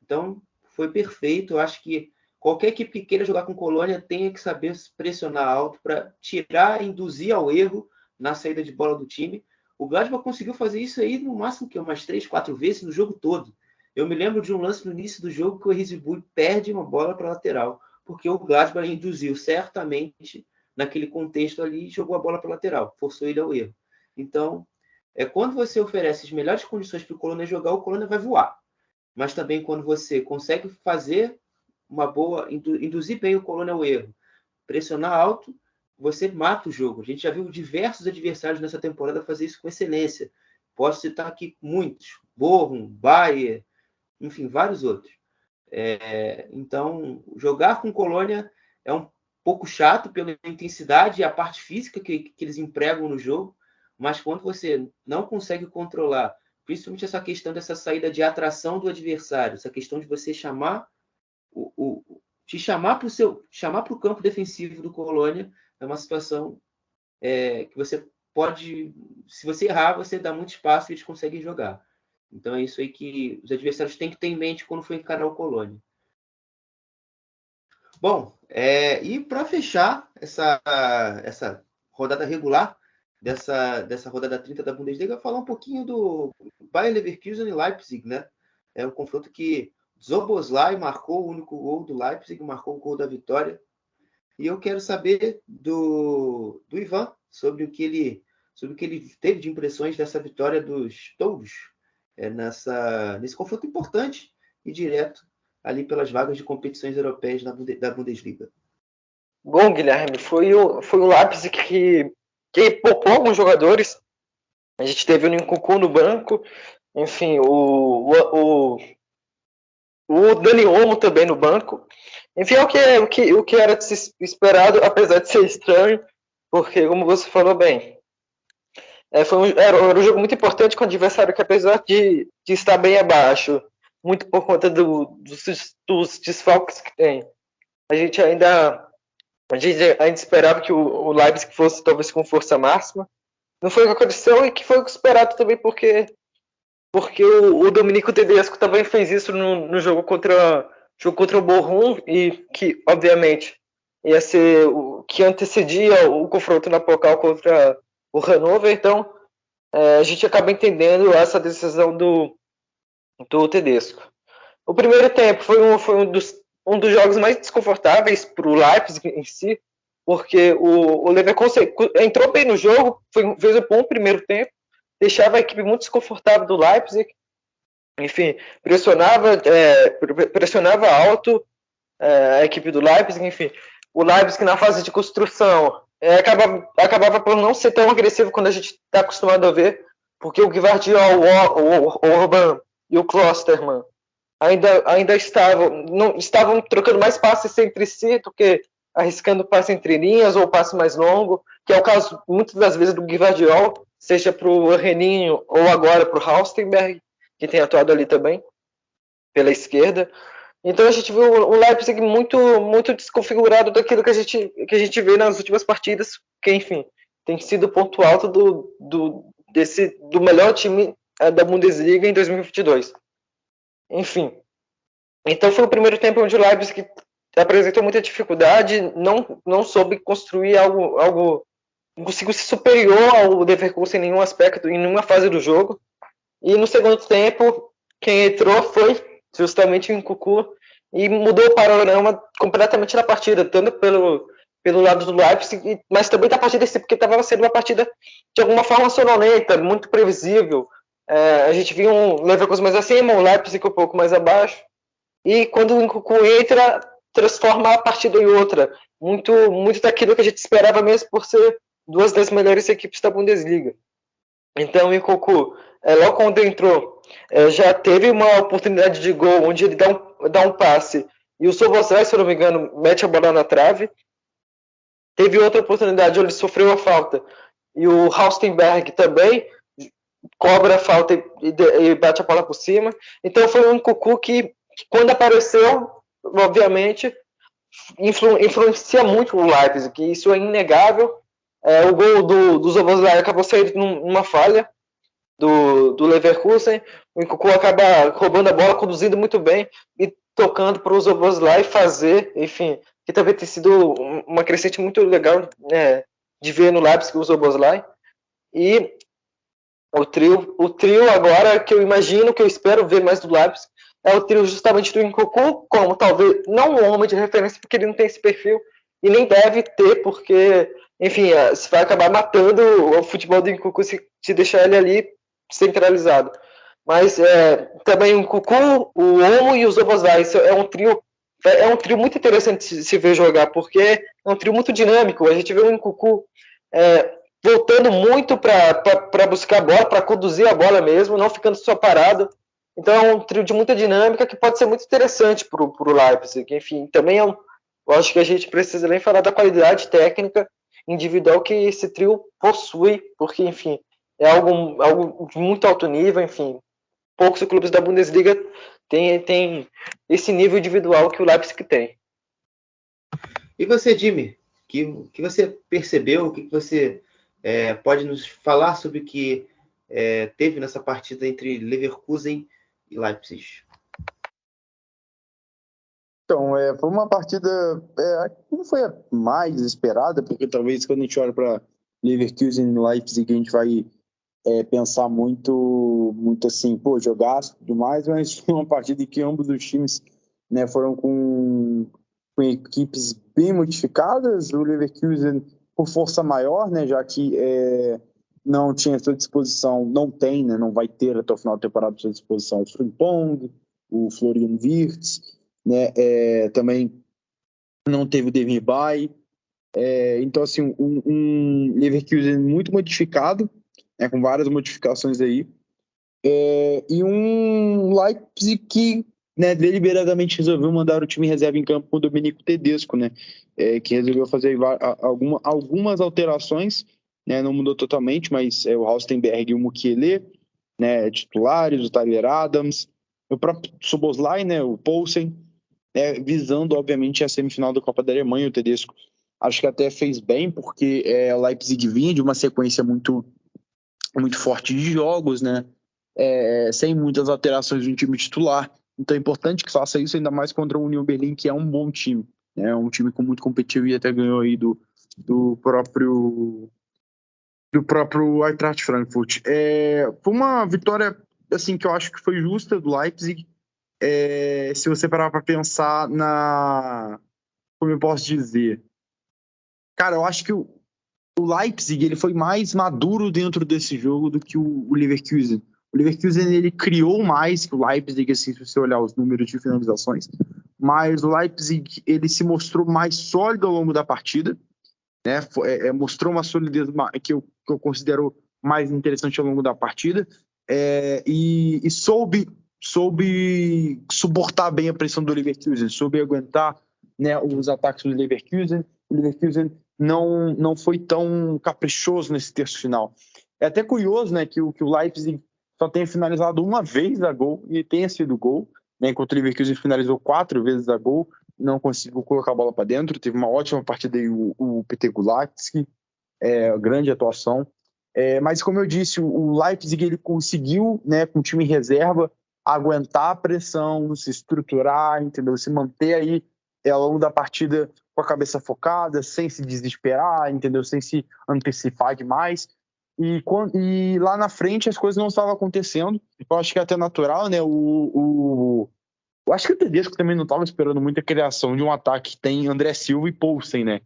Então, foi perfeito. Eu acho que qualquer equipe que queira jogar com Colônia tem que saber pressionar alto para induzir ao erro na saída de bola do time. O Gladbach conseguiu fazer isso aí no máximo umas 3, 4 vezes no jogo todo. Eu me lembro de um lance no início do jogo que o Hizibui perde uma bola para a lateral, porque o Gladbach induziu certamente naquele contexto ali e jogou a bola para a lateral, forçou ele ao erro. Então, quando você oferece as melhores condições para o Colônia jogar, o Colônia vai voar. Mas também quando você consegue fazer uma boa, induzir bem o Colônia ao erro, pressionar alto, você mata o jogo. A gente já viu diversos adversários nessa temporada fazer isso com excelência. Posso citar aqui muitos: Bochum, Bayer, enfim, vários outros. Então, jogar com Colônia é um pouco chato pela intensidade e a parte física que eles empregam no jogo, mas quando você não consegue controlar, principalmente essa questão dessa saída de atração do adversário, essa questão de você chamar para o campo defensivo do Colônia, é uma situação que você pode, se você errar, você dá muito espaço e eles conseguem jogar. Então é isso aí que os adversários têm que ter em mente quando for encarar o Colônia. Bom, e para fechar essa rodada regular, dessa rodada 30 da Bundesliga, falar um pouquinho do Bayer Leverkusen e Leipzig, né? É um confronto que Szoboszlai marcou o único gol do Leipzig, marcou o gol da vitória. E eu quero saber do Ivan sobre o que ele teve de impressões dessa vitória dos touros nesse confronto importante e direto ali pelas vagas de competições europeias da Bundesliga. Bom, Guilherme, foi o Leipzig que poupou alguns jogadores. A gente teve o Nkunku no banco, enfim, o Dani Olmo também no banco. Enfim, é o que era de se esperado, apesar de ser estranho, porque, como você falou bem, era um jogo muito importante com o adversário que, apesar de estar bem abaixo, muito por conta dos desfalques que tem, a gente ainda esperava que o Leipzig fosse talvez com força máxima. Não foi o que aconteceu e que foi o esperado também, porque o Domenico Tedesco também fez isso no jogo contra o Bochum, e que, obviamente, ia ser o que antecedia o confronto na Pokal contra o Hannover. Então, a gente acaba entendendo essa decisão do Tedesco. O primeiro tempo foi um dos jogos mais desconfortáveis para o Leipzig em si, porque o Leverkusen entrou bem no jogo, fez um bom primeiro tempo, deixava a equipe muito desconfortável do Leipzig, enfim, pressionava alto a equipe do Leipzig, enfim. O Leipzig na fase de construção acabava por não ser tão agressivo quando a gente está acostumado a ver, porque o Gvardiol, o Orban e o Klostermann ainda estavam trocando mais passes entre si do que arriscando passe entre linhas ou passe mais longo, que é o caso muitas das vezes do Gvardiol, seja para o Reninho ou agora para o Halstenberg, que tem atuado ali também pela esquerda. Então a gente viu um Leipzig muito desconfigurado daquilo que a gente vê nas últimas partidas, que enfim tem sido o ponto alto do melhor time da Bundesliga em 2022. Enfim, então foi o primeiro tempo onde o Leipzig apresentou muita dificuldade, não soube construir algo, não conseguiu ser superior ao Leverkusen em nenhum aspecto, em nenhuma fase do jogo. E no segundo tempo, quem entrou foi justamente o Nkunku e mudou o panorama completamente na partida, tanto pelo lado do Leipzig, mas também da partida em si, porque estava sendo uma partida de alguma forma sonolenta, muito previsível. A gente viu um Leverkusen mais acima, um Leipzig um pouco mais abaixo. E quando o Nkunku entra, transforma a partida em outra. Muito daquilo que a gente esperava mesmo por ser duas das melhores equipes da Bundesliga. Então o Nkunku, logo quando entrou, já teve uma oportunidade de gol, onde ele dá um passe, e o Szoboszlai, se eu não me engano, mete a bola na trave. Teve outra oportunidade onde ele sofreu a falta, e o Halstenberg também cobra a falta e bate a bola por cima. Então foi um Nkunku que quando apareceu, obviamente, influencia muito o Leipzig, que isso é inegável. O gol do Szoboszlai acabou saindo numa falha do Leverkusen. O Nkunku acaba roubando a bola, conduzindo muito bem e tocando para o Szoboszlai fazer, enfim, que também tem sido uma crescente muito legal, né, de ver no Leipzig o Szoboszlai. E o trio agora que eu imagino, que eu espero ver mais do Leipzig, é o trio justamente do Nkunku, como talvez não um homem de referência, porque ele não tem esse perfil, e nem deve ter, porque, enfim, se vai acabar matando o futebol do Nkunku se deixar ele ali centralizado. Mas também o Nkunku, o Olmo e o Szoboszlai, é um trio muito interessante de se ver jogar, porque é um trio muito dinâmico. A gente vê o Nkunku voltando muito para buscar a bola, para conduzir a bola mesmo, não ficando só parado. Então é um trio de muita dinâmica que pode ser muito interessante para o Leipzig. Enfim, também eu acho que a gente precisa nem falar da qualidade técnica individual que esse trio possui, porque, enfim, é algo de muito alto nível. Enfim, poucos clubes da Bundesliga têm esse nível individual que o Leipzig tem. E você, Jimmy, que você percebeu, o que você pode nos falar sobre o que teve nessa partida entre Leverkusen e Leipzig? Então, foi uma partida que não foi a mais esperada, porque talvez quando a gente olha para Leverkusen e Leipzig, a gente vai pensar muito assim, jogaço e tudo mais, mas foi uma partida em que ambos os times, né, foram com equipes bem modificadas. O Leverkusen por força maior, né, já que não tinha à sua disposição, não tem, né, não vai ter até o final da temporada à sua disposição o Frimpong, o Florian Wirtz, né, também não teve o Demir Bay, então assim, um Leverkusen muito modificado, né, com várias modificações aí, e um Leipzig que, né, deliberadamente resolveu mandar o time reserva em campo com o Domenico Tedesco, né, que resolveu fazer algumas alterações, né, não mudou totalmente, mas o Halstenberg e o Mukiele, né, titulares, o Tyler Adams, o próprio Szoboszlai, né, o Poulsen, visando, obviamente, a semifinal da Copa da Alemanha. O Tedesco acho que até fez bem, porque o Leipzig vinha de uma sequência muito forte de jogos, né, sem muitas alterações no time titular. Então é importante que faça isso, ainda mais contra o Union Berlin, que é um bom time, né, um time com muito competitivo e até ganhou aí do próprio Eintracht Frankfurt. Foi uma vitória assim, que eu acho que foi justa do Leipzig. Se você parar para pensar como eu posso dizer, cara, eu acho que o Leipzig ele foi mais maduro dentro desse jogo do que o Leverkusen. O Leverkusen ele criou mais que o Leipzig, assim, se você olhar os números de finalizações, mas o Leipzig ele se mostrou mais sólido ao longo da partida, né? Mostrou uma solidez que eu considero mais interessante ao longo da partida, e soube suportar bem a pressão do Leverkusen, soube aguentar, né, os ataques do Leverkusen. O Leverkusen não foi tão caprichoso nesse terço final. É até curioso, né, que o Leipzig só tenha finalizado uma vez a gol e tenha sido gol, né, enquanto o Leverkusen finalizou 4 vezes a gol, não conseguiu colocar a bola para dentro. Teve uma ótima partida aí o Peter Gulacki, grande atuação. Mas, como eu disse, o Leipzig ele conseguiu, né, com o time em reserva, aguentar a pressão, se estruturar, entendeu? Se manter aí ao longo da partida com a cabeça focada, sem se desesperar, entendeu? Sem se antecipar demais. E lá na frente as coisas não estavam acontecendo. Eu acho que é até natural, né? Eu acho que o Tedesco também não estava esperando muita criação de um ataque que tem André Silva e Poulsen, né?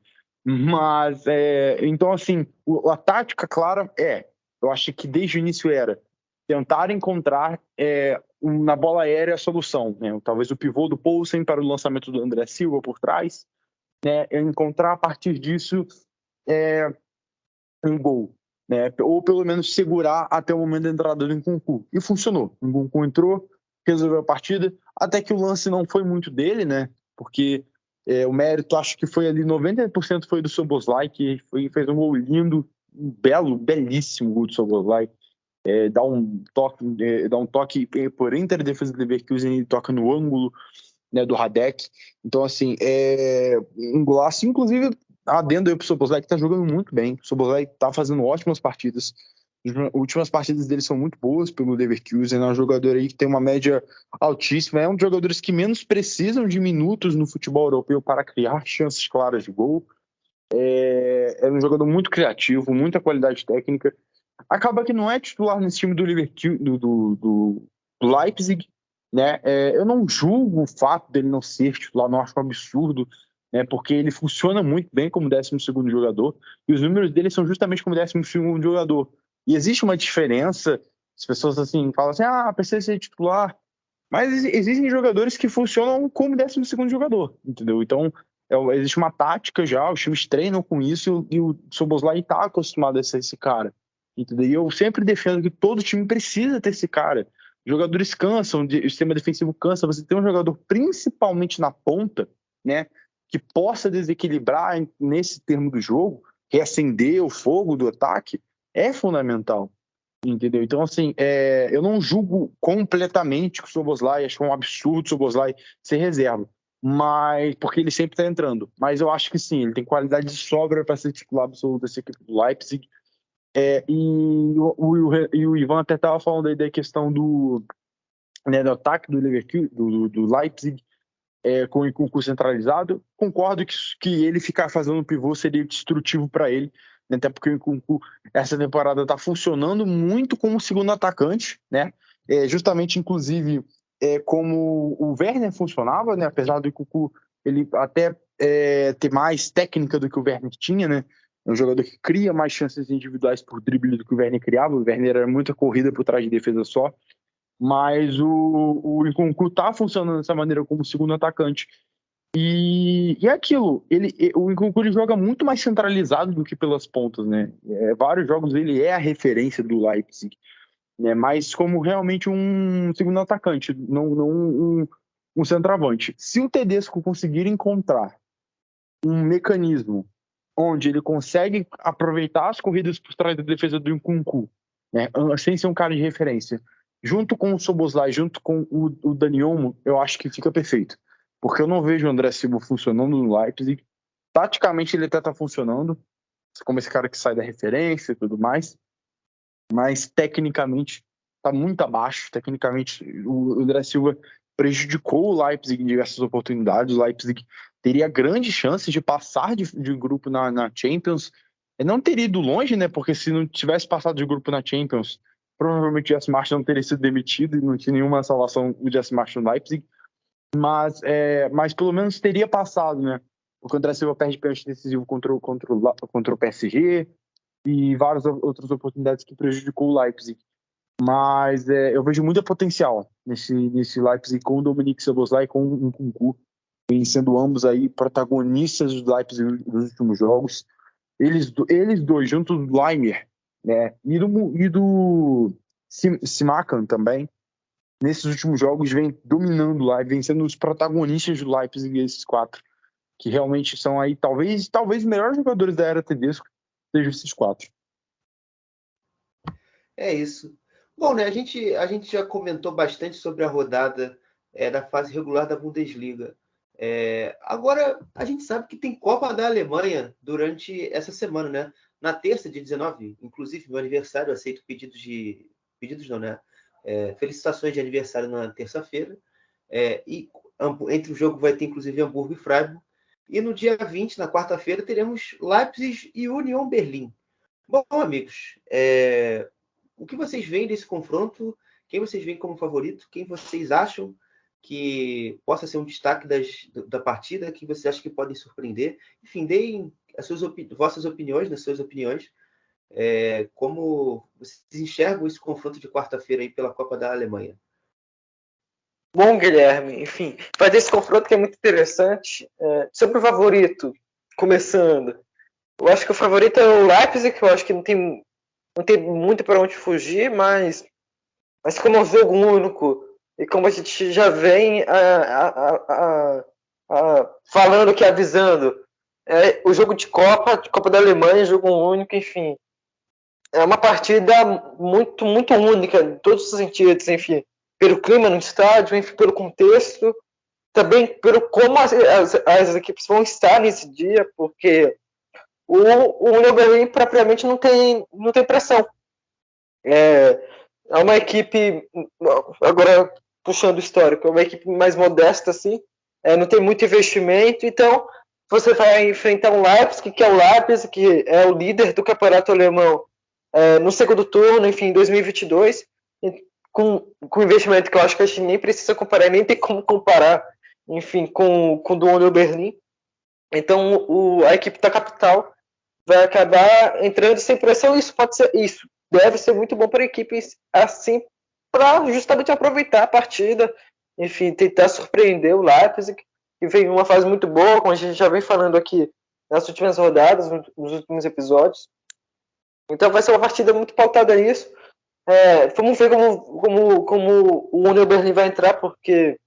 Mas, então, assim, a tática clara eu acho que desde o início era tentar encontrar na bola aérea a solução, né? Talvez o pivô do Poulsen para o lançamento do André Silva por trás, né? Encontrar a partir disso um gol, né? Ou pelo menos segurar até o momento da entrada do Nkunku. E funcionou. O Nkunku entrou, resolveu a partida, até que o lance não foi muito dele, né? Porque o mérito, acho que foi ali 90% foi do Szoboszlai, que fez um gol lindo, um belíssimo gol do Szoboszlai. Dá um toque por entre a defesa do Leverkusen e toca no ângulo, né, do Radek. Então, assim, um golaço, inclusive, adendo aí pro Szoboszlai, que tá jogando muito bem. O Szoboszlai tá fazendo ótimas partidas. As últimas partidas dele são muito boas pelo Leverkusen. É um jogador aí que tem uma média altíssima. É um dos jogadores que menos precisam de minutos no futebol europeu para criar chances claras de gol. É um jogador muito criativo, muita qualidade técnica. Acaba que não é titular nesse time do Leverkusen, do Leipzig, né? Eu não julgo o fato dele não ser titular, não acho um absurdo, né? Porque ele funciona muito bem como 12º jogador e os números dele são justamente como 12º jogador. E existe uma diferença, as pessoas assim falam assim, precisa ser titular, mas existem jogadores que funcionam como 12º jogador, entendeu? Então existe uma tática já, os times treinam com isso e o Szoboszlai está acostumado a ser esse cara. Entendeu? E eu sempre defendo que todo time precisa ter esse cara. Os jogadores cansam, o sistema defensivo cansa. Você tem um jogador, principalmente na ponta, né, que possa desequilibrar nesse termo do jogo, reacender o fogo do ataque, é fundamental. Entendeu? Então, assim, eu não julgo completamente que o Szoboszlai, acho que é um absurdo o Szoboszlai ser reserva, mas porque ele sempre está entrando. Mas eu acho que sim, ele tem qualidade de sobra para ser titular absoluto dessa equipe do Leipzig. E o Ivan até estava falando aí da questão do ataque do Leverkusen, do Leipzig, com o Nkunku centralizado. Concordo que ele ficar fazendo pivô seria destrutivo para ele, né? Até porque o Nkunku essa temporada está funcionando muito como segundo atacante, né? Justamente, inclusive, como o Werner funcionava, né? Apesar do Nkunku ele até ter mais técnica do que o Werner tinha, né? É um jogador que cria mais chances individuais por drible do que o Werner criava. O Werner era muita corrida por trás de defesa só. Mas o Nkunku tá funcionando dessa maneira como segundo atacante. E é aquilo, o Nkunku ele joga muito mais centralizado do que pelas pontas, né? Vários jogos ele é a referência do Leipzig, né? Mas como realmente um segundo atacante, não um centroavante. Se o Tedesco conseguir encontrar um mecanismo onde ele consegue aproveitar as corridas por trás da defesa do Nkunku, né, sem ser um cara de referência, junto com o Szoboszlai, junto com o Dani Olmo, eu acho que fica perfeito. Porque eu não vejo o André Silva funcionando no Leipzig. Taticamente ele até tá funcionando, como esse cara que sai da referência e tudo mais, mas tecnicamente tá muito abaixo. Tecnicamente o André Silva prejudicou o Leipzig em diversas oportunidades. O Leipzig teria grandes chances de passar de grupo na Champions. Não teria ido longe, né? Porque se não tivesse passado de grupo na Champions, provavelmente o Jesse Marsch não teria sido demitido e não tinha nenhuma salvação o Jesse Marsch no Leipzig. Mas pelo menos teria passado, né? Porque o André Silva perde pênalti decisivo contra o PSG e várias outras oportunidades que prejudicou o Leipzig. Mas eu vejo muito potencial nesse Leipzig com o Dominik Szoboszlai e com o Nkunku, sendo ambos aí protagonistas do Leipzig nos últimos jogos. Eles dois, junto do Leimer, né, e do Simakan também, nesses últimos jogos vem dominando lá, vem sendo os protagonistas do Leipzig, esses quatro. que realmente são aí talvez os melhores jogadores da era Tedesco sejam esses 4. É isso. Bom, né? A gente já comentou bastante sobre a rodada da fase regular da Bundesliga. Agora, a gente sabe que tem Copa da Alemanha durante essa semana, né? Na terça, dia 19, inclusive meu aniversário, eu aceito pedidos de... Pedidos não, né? Felicitações de aniversário na terça-feira. E entre o jogo vai ter, inclusive, Hamburgo e Freiburg. E no dia 20, na quarta-feira, teremos Leipzig e Union Berlim. Bom, amigos, o que vocês veem desse confronto? Quem vocês veem como favorito? Quem vocês acham que possa ser um destaque da partida? Quem vocês acham que podem surpreender? Enfim, deem as vossas opiniões, nas suas opiniões. Como vocês enxergam esse confronto de quarta-feira aí pela Copa da Alemanha? Bom, Guilherme, enfim, vai ter esse confronto que é muito interessante. Sobre o favorito, começando, eu acho que o favorito é o Leipzig, que eu acho que não tem muito para onde fugir, mas como é um jogo único, e como a gente já vem falando aqui, avisando, o jogo de Copa da Alemanha, jogo único, enfim, é uma partida muito, muito única em todos os sentidos, enfim, pelo clima no estádio, enfim, pelo contexto, também pelo como as equipes vão estar nesse dia, porque o Union Berlin propriamente não tem pressão. É uma equipe, agora puxando o histórico, é uma equipe mais modesta, assim, não tem muito investimento, então você vai enfrentar um Leipzig, que é o Leipzig, que é o líder do campeonato alemão no segundo turno, enfim, em 2022, com investimento que eu acho que a gente nem precisa comparar, nem tem como comparar, enfim, com o do Union Berlin. Então a equipe da capital vai acabar entrando sem pressão. Isso deve ser muito bom para a equipe assim, para justamente aproveitar a partida, enfim, tentar surpreender o Leipzig, que vem uma fase muito boa, como a gente já vem falando aqui nas últimas rodadas, nos últimos episódios. Então vai ser uma partida muito pautada nisso. Vamos ver como o Union Berlin vai entrar, porque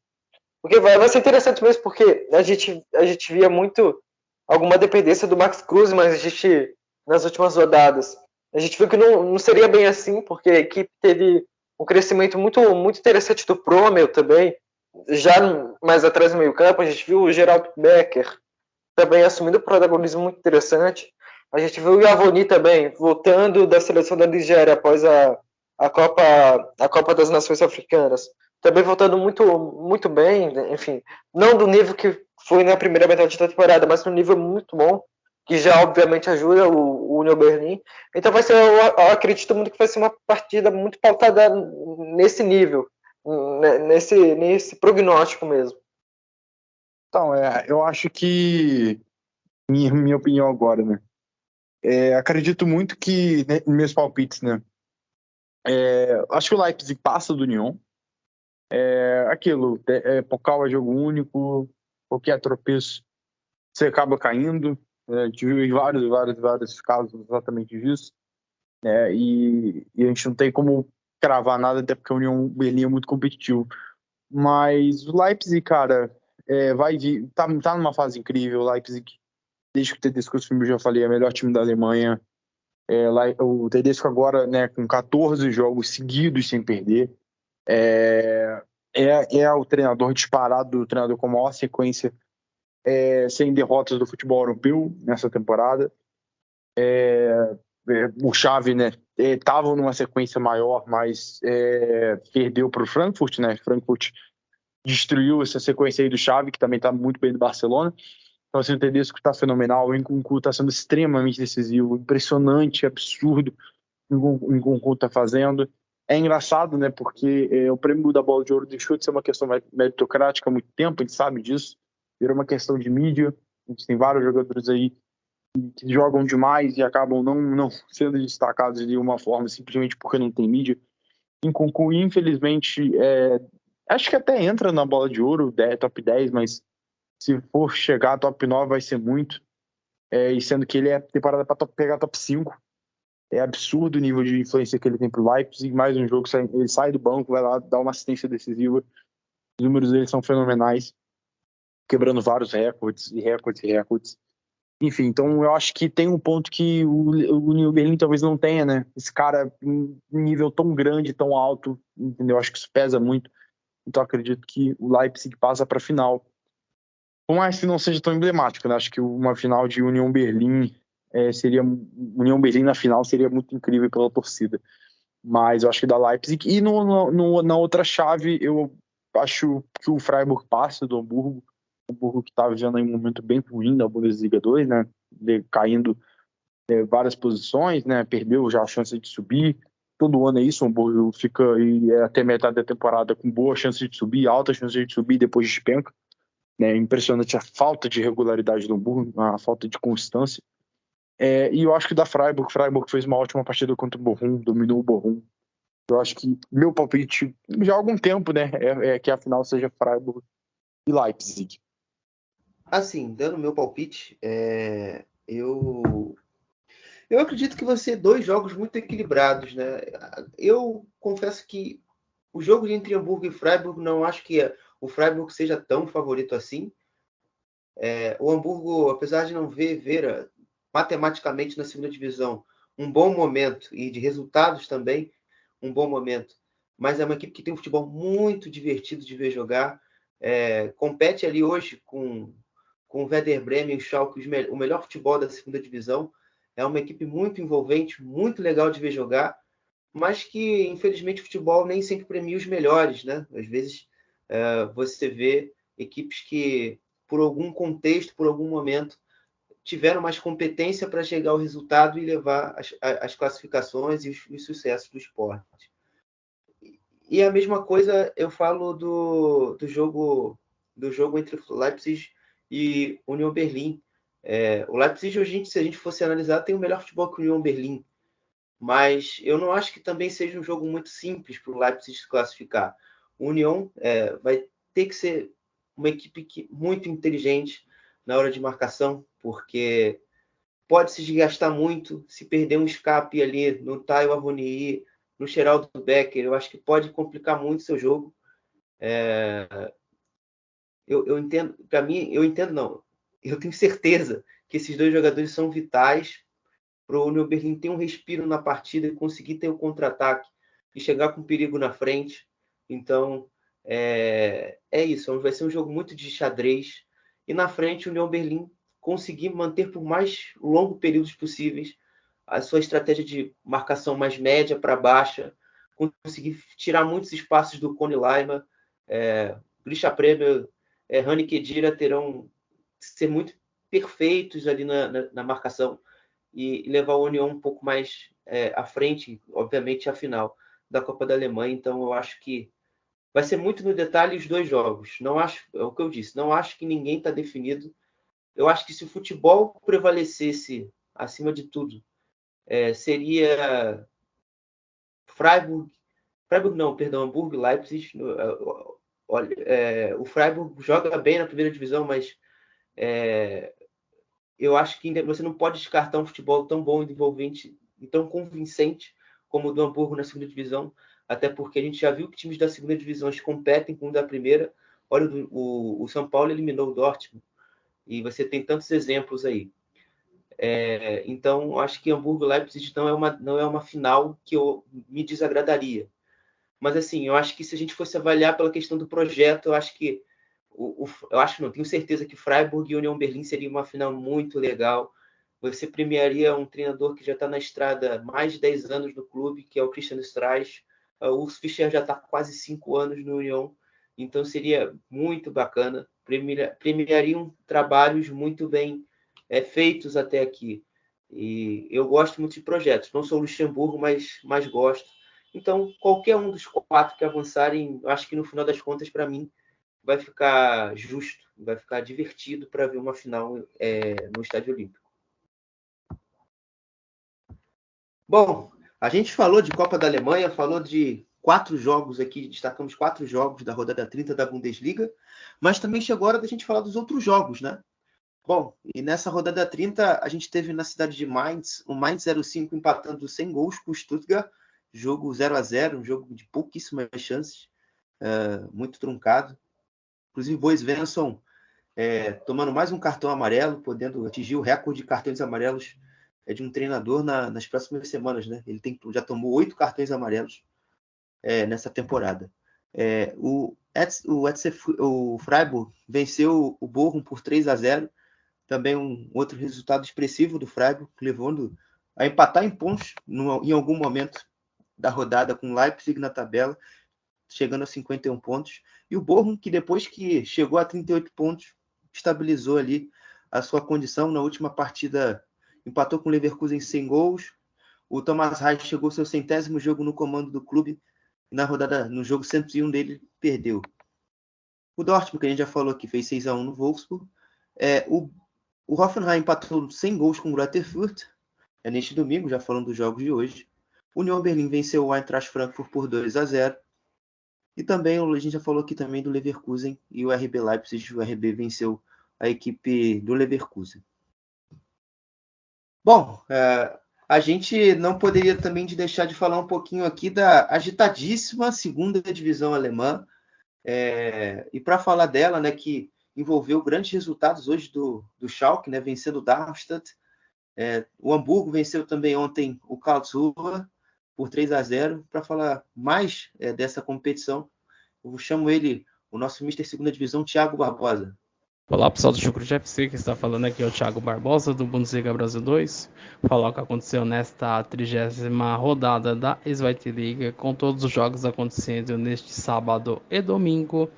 vai ser interessante mesmo, porque a gente via muito alguma dependência do Max Cruz, mas a gente, nas últimas rodadas, a gente viu que não seria bem assim, porque a equipe teve um crescimento muito, muito interessante do Promel também, já mais atrás no meio campo, a gente viu o Gerald Becker também assumindo um protagonismo muito interessante, a gente viu o Yavoni também, voltando da seleção da Nigéria após a Copa das Nações Africanas, também voltando muito, muito bem, enfim, não do nível que foi na primeira metade da temporada, mas no nível muito bom, que já obviamente ajuda o Union Berlin. Então eu acredito muito que vai ser uma partida muito pautada nesse nível, nesse prognóstico mesmo. Então, eu acho que, minha opinião agora, né? Acredito muito que, né, meus palpites, né? Acho que o Leipzig passa do Union. Aquilo, Pokal é jogo único, qualquer tropeço você acaba caindo. Tive vários casos exatamente disso. E a gente não tem como cravar nada, até porque a União Berlim é muito competitivo. Mas o Leipzig, cara, vai vir, tá numa fase incrível. O Leipzig, desde que o Tedesco assumiu, já falei, é o melhor time da Alemanha. O Tedesco agora, né, com 14 jogos seguidos sem perder, é o treinador disparado, o treinador com a maior sequência sem derrotas do futebol europeu nessa temporada. O Xavi, né, estava numa sequência maior, mas perdeu para o Frankfurt, né? Frankfurt destruiu essa sequência aí do Xavi, que também está muito bem do Barcelona. Então, assim, o Tedesco está fenomenal, o Nkunku está sendo extremamente decisivo, impressionante, absurdo o Nkunku está fazendo. É engraçado, né, porque o prêmio da Bola de Ouro deixou de ser uma questão meritocrática há muito tempo, a gente sabe disso, virou uma questão de mídia. A gente tem vários jogadores aí que jogam demais e acabam não sendo destacados de uma forma simplesmente porque não tem mídia. Nkunku, infelizmente, acho que até entra na Bola de Ouro, top 10, mas se for chegar a top 9 vai ser muito, e sendo que ele é preparado para pegar top 5. É absurdo o nível de influência que ele tem pro Leipzig. Mais um jogo, ele sai do banco, vai lá dar uma assistência decisiva. Os números dele são fenomenais. quebrando vários recordes e recordes e recordes. Enfim, então eu acho que tem um ponto que o Union Berlin talvez não tenha, né? Esse cara em um nível tão grande, tão alto, entendeu? Eu acho que isso pesa muito. Então acredito que o Leipzig passa para a final. Por mais que não seja tão emblemático, né? Acho que uma final de Union Berlin Union Berlin na final seria muito incrível pela torcida. Mas eu acho que da Leipzig. E na outra chave, eu acho que o Freiburg passa do Hamburgo. O Hamburgo que está vivendo aí um momento bem ruim da Bundesliga 2, né? Caindo várias posições, né? Perdeu já a chance de subir. Todo ano é isso, o Hamburgo fica aí, até metade da temporada com boa chance de subir, alta chance de subir, depois despenca. É impressionante a falta de regularidade do Hamburgo, a falta de constância. E eu acho que da Freiburg fez uma ótima partida contra o Bochum, dominou o Bochum. Eu acho que meu palpite, já há algum tempo, né, é que a final seja Freiburg e Leipzig. Assim, dando meu palpite, eu acredito que vão ser 2 jogos muito equilibrados, né? Eu confesso que o jogo entre Hamburgo e Freiburg, não acho que o Freiburg seja tão favorito assim. O Hamburgo, apesar de não ver matematicamente na segunda divisão um bom momento e de resultados também um bom momento, mas é uma equipe que tem um futebol muito divertido de ver jogar. Compete ali hoje com o Werder Bremen e o Schalke o melhor futebol da segunda divisão. É uma equipe muito envolvente, muito legal de ver jogar, mas que, infelizmente, o futebol nem sempre premia os melhores, né? Às vezes você vê equipes que, por algum contexto, por algum momento, tiveram mais competência para chegar ao resultado e levar as classificações e os sucessos do esporte. E a mesma coisa eu falo do jogo entre Leipzig e Union Berlin. O Leipzig, hoje, se a gente fosse analisar, tem o melhor futebol que o Union Berlin. Mas eu não acho que também seja um jogo muito simples para o Leipzig se classificar. O Union vai ter que ser uma equipe muito inteligente na hora de marcação, porque pode se desgastar muito, se perder um escape ali no Thayo Avoniyi, no Geraldo Becker, eu acho que pode complicar muito o seu jogo. Eu entendo, para mim, eu entendo não, eu tenho certeza que esses 2 jogadores são vitais para o Union Berlin ter um respiro na partida e conseguir ter o contra-ataque e chegar com perigo na frente. Então, é isso. Vai ser um jogo muito de xadrez. E na frente, o Union Berlin conseguir manter por mais longo períodos possíveis a sua estratégia de marcação mais média para baixa, conseguir tirar muitos espaços do Cone Lima. Grisha Prêmio, Rani Khedira terão que ser muito perfeitos ali na marcação e levar o União um pouco mais à frente, obviamente, à final da Copa da Alemanha. Então, eu acho que vai ser muito no detalhe os 2 jogos. Não acho, é o que eu disse, não acho que ninguém está definido. Eu acho que se o futebol prevalecesse acima de tudo, seria Freiburg não, perdão, Hamburgo e Leipzig. O Freiburg joga bem na primeira divisão, mas eu acho que você não pode descartar um futebol tão bom, envolvente e tão convincente como o do Hamburgo na segunda divisão, até porque a gente já viu que times da segunda divisão competem com o da primeira. Olha, o São Paulo eliminou o Dortmund, e você tem tantos exemplos aí. Então, acho que Hamburgo e Leipzig não é uma final que me desagradaria. Mas, assim, eu acho que se a gente fosse avaliar pela questão do projeto, eu acho que tenho certeza que Freiburg e Union Berlin seria uma final muito legal. Você premiaria um treinador que já está na estrada há mais de 10 anos no clube, que é o Christian Streich. O Urs Fischer já está quase 5 anos no Union, então seria muito bacana. Premiariam trabalhos muito bem feitos até aqui. E eu gosto muito de projetos. Não sou Luxemburgo, mas gosto. Então, qualquer um dos 4 que avançarem, acho que no final das contas, para mim, vai ficar justo, vai ficar divertido para ver uma final no Estádio Olímpico. Bom, a gente falou de Copa da Alemanha, falou de 4 jogos aqui, destacamos 4 jogos da rodada 30 da Bundesliga, mas também chegou a hora da gente falar dos outros jogos, né? Bom, e nessa rodada 30, a gente teve na cidade de Mainz, o Mainz 05 empatando sem gols com o Stuttgart, jogo 0-0, um jogo de pouquíssimas chances, muito truncado. Inclusive, Bois Svensson tomando mais um cartão amarelo, podendo atingir o recorde de cartões amarelos de um treinador nas próximas semanas, né? Ele já tomou 8 cartões amarelos nessa temporada. O Freiburg venceu o Bochum por 3-0, também um outro resultado expressivo do Freiburg, levando a empatar em pontos em algum momento da rodada com o Leipzig na tabela, chegando a 51 pontos. E o Bochum, que depois que chegou a 38 pontos, estabilizou ali a sua condição. Na última partida, empatou com o Leverkusen sem gols. O Thomas Reis chegou ao seu 100º jogo no comando do clube. E na rodada, no jogo 101 dele, perdeu. O Dortmund, que a gente já falou aqui, fez 6-1 no Wolfsburg. O Hoffenheim empatou sem gols com o Greuther Fürth, neste domingo, já falando dos jogos de hoje. O Union Berlin venceu o Eintracht Frankfurt por 2-0. E também, a gente já falou aqui também do Leverkusen e o RB Leipzig. O RB venceu a equipe do Leverkusen. Bom, a gente não poderia também deixar de falar um pouquinho aqui da agitadíssima segunda divisão alemã. E para falar dela, né, que envolveu grandes resultados hoje do Schalke, né, vencendo o Darmstadt. O Hamburgo venceu também ontem o Karlsruhe por 3-0. Para falar mais dessa competição, eu chamo ele, o nosso Mister Segunda Divisão, Thiago Barbosa. Olá pessoal do Chucrute FC, que está falando aqui é o Thiago Barbosa do Bundesliga Brasil 2. Falar o que aconteceu nesta 30ª rodada da Zweite Liga, com todos os jogos acontecendo neste sábado e domingo,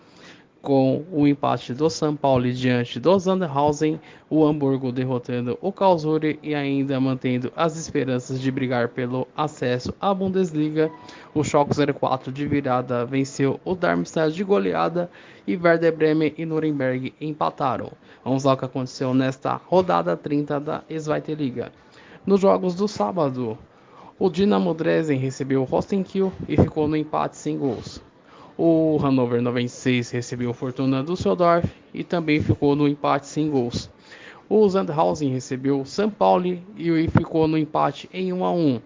com o empate do São Paulo diante do Sandhausen, o Hamburgo derrotando o Karlsruhe e ainda mantendo as esperanças de brigar pelo acesso à Bundesliga. O Schalke 04 de virada venceu o Darmstadt de goleada e Werder Bremen e Nuremberg empataram. Vamos lá o que aconteceu nesta rodada 30 da Zweite Liga. Nos jogos do sábado, o Dynamo Dresden recebeu o Rostenkiel e ficou no empate sem gols. O Hannover 96 recebeu o Fortuna Düsseldorf e também ficou no empate sem gols. O Sandhausen recebeu o São Paulo e ficou no empate em 1-1.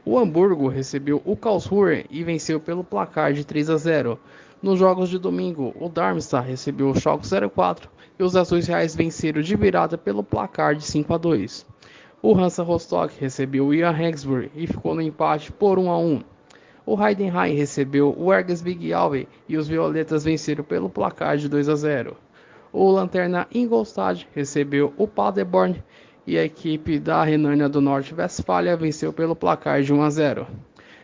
O Hamburgo recebeu o Karlsruhe e venceu pelo placar de 3-0. Nos jogos de domingo, o Darmstadt recebeu o Schalke 04 e os Azuis Reais venceram de virada pelo placar de 5-2. O Hansa Rostock recebeu o Jan Regensburg e ficou no empate por 1-1. O Heidenheim recebeu o Big Alve e os Violetas venceram pelo placar de 2-0. O Lanterna Ingolstadt recebeu o Paderborn e a equipe da Renânia do Norte-Westfália venceu pelo placar de 1-0.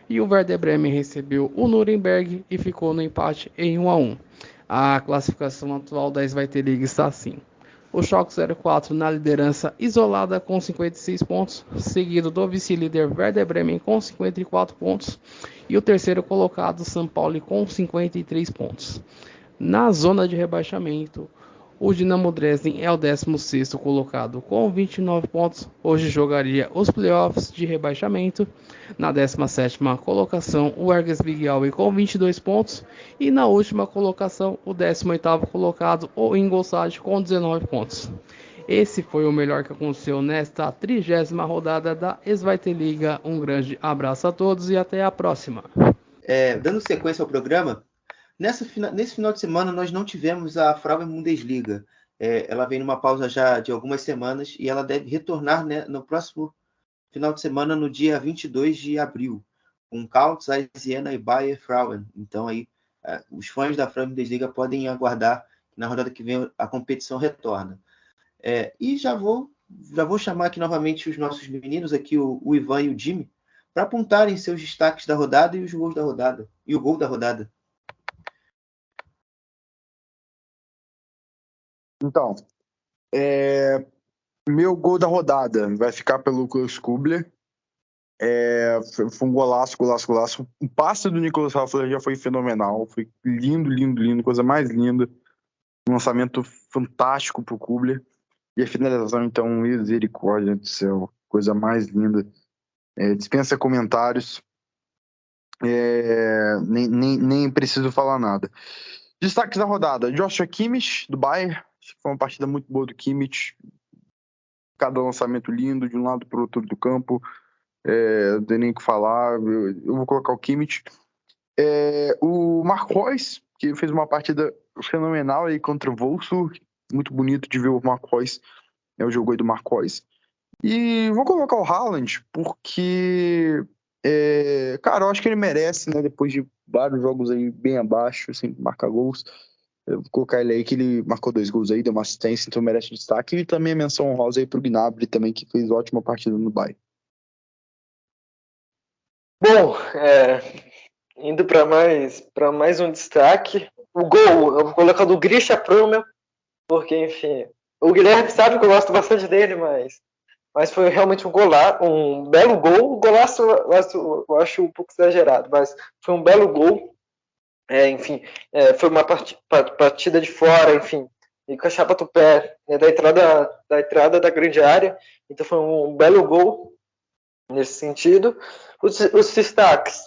E o Werder Bremen recebeu o Nuremberg e ficou no empate em 1-1. A classificação atual da Zweite Liga está assim: o Schalke 04 na liderança isolada com 56 pontos, seguido do vice-líder Werder Bremen com 54 pontos e o terceiro colocado São Paulo com 53 pontos. Na zona de rebaixamento, o Dynamo Dresden é o 16º colocado com 29 pontos. Hoje jogaria os playoffs de rebaixamento. Na 17ª colocação, o Big Alve com 22 pontos. E na última colocação, o 18º colocado, o Ingolstadt, com 19 pontos. Esse foi o melhor que aconteceu nesta 30ª rodada da Zweite Liga. Um grande abraço a todos e até a próxima. Dando sequência ao programa, nesse final de semana nós não tivemos a Frauen Bundesliga. Ela vem numa pausa já de algumas semanas e ela deve retornar, né, no próximo final de semana, no dia 22 de abril, com Kautz, Jena e Bayer Frauen. Então aí os fãs da Frauen Bundesliga podem aguardar que na rodada que vem a competição retorna. E já vou chamar aqui novamente os nossos meninos, aqui, o Ivan e o Jimmy, para apontarem seus destaques da rodada e os gols da rodada, e o gol da rodada. Então, meu gol da rodada vai ficar pelo Klaus Kubler. Foi um golaço. O passe do Nicolas Haffler já foi fenomenal. Foi lindo, coisa mais linda. Um lançamento fantástico pro Kubler. E a finalização, então, misericórdia do céu. Coisa mais linda. Dispensa comentários. Nem preciso falar nada. Destaques da rodada: Joshua Kimmich, do Bayern. Acho que foi uma partida muito boa do Kimmich. Cada lançamento lindo, de um lado para o outro do campo. Não tem nem o que falar. Eu vou colocar o Kimmich. O Mark Reus, que fez uma partida fenomenal aí contra o Wolfsburg. muito bonito de ver o Marquinhos, o jogo aí do Marquinhos. E vou colocar o Haaland porque, cara, eu acho que ele merece, né? Depois de vários jogos aí bem abaixo, sem marcar gols. Eu vou colocar ele aí, que ele marcou 2 gols aí, deu uma assistência, então merece destaque. E também a menção honrosa aí pro Gnabry também, que fez ótima partida no Bayern. Bom, indo para mais um destaque, o gol, eu vou colocar do Grisha Prömel, porque, enfim, o Guilherme sabe que eu gosto bastante dele, mas foi realmente um belo gol. O golaço eu acho um pouco exagerado, mas foi um belo gol. Enfim, foi uma partida de fora, enfim, e com a chapa do pé, da entrada da grande área. Então foi um belo gol nesse sentido. Os destaques,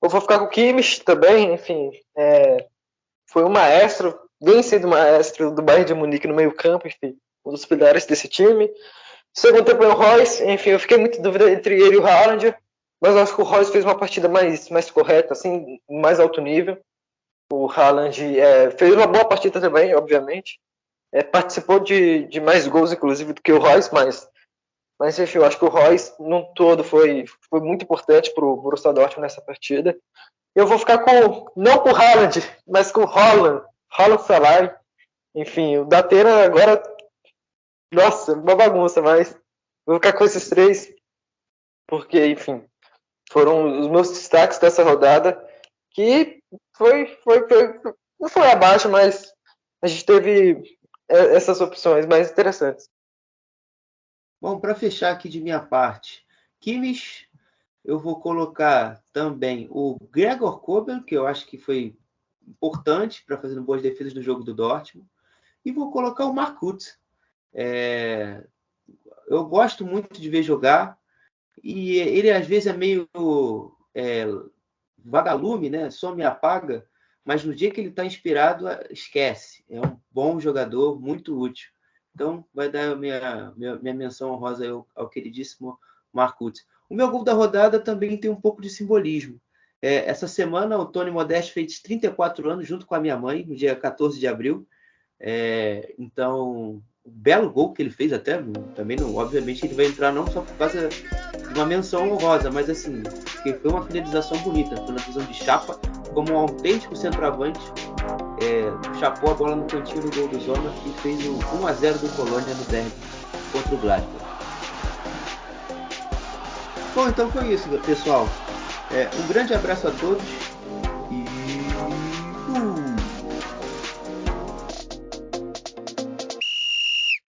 eu vou ficar com o Kimmich também, enfim, foi um maestro, vem sendo maestro do Bayern de Munique no meio campo, enfim, um dos pilares desse time. Segundo tempo é o Royce, enfim, eu fiquei muito em dúvida entre ele e o Haaland, mas eu acho que o Royce fez uma partida mais correta, assim, mais alto nível. O Haaland fez uma boa partida também, obviamente. Participou de mais gols, inclusive, do que o Royce, mas enfim, eu acho que o Royce, num todo, foi muito importante para o Borussia Dortmund nessa partida. Eu vou ficar não com o Haaland, mas com o Haaland Salah. Enfim, o Datena agora, nossa, uma bagunça, mas vou ficar com esses 3, porque, enfim, foram os meus destaques dessa rodada, que não foi abaixo, mas a gente teve essas opções mais interessantes. Bom, para fechar aqui de minha parte, Kimmich, eu vou colocar também o Gregor Kobel, que eu acho que foi importante para fazer boas defesas no jogo do Dortmund, e vou colocar o Marcus. Eu gosto muito de ver jogar, e ele às vezes é meio vagalume, né? Some e apaga, mas no dia que ele está inspirado, esquece. É um bom jogador, muito útil. Então, vai dar minha menção honrosa ao queridíssimo Marcus. O meu gol da rodada também tem um pouco de simbolismo. Essa semana, o Tony Modeste fez 34 anos, junto com a minha mãe, no dia 14 de abril. Então, o belo gol que ele fez até, também, não, obviamente, ele vai entrar não só por causa de uma menção honrosa, mas assim, porque foi uma finalização bonita, foi na visão de chapa, como um autêntico centroavante, chapou a bola no cantinho do gol do Zona e fez o 1-0 do Colônia no derby contra o Gladbach. Bom, então foi isso, pessoal. Um grande abraço a todos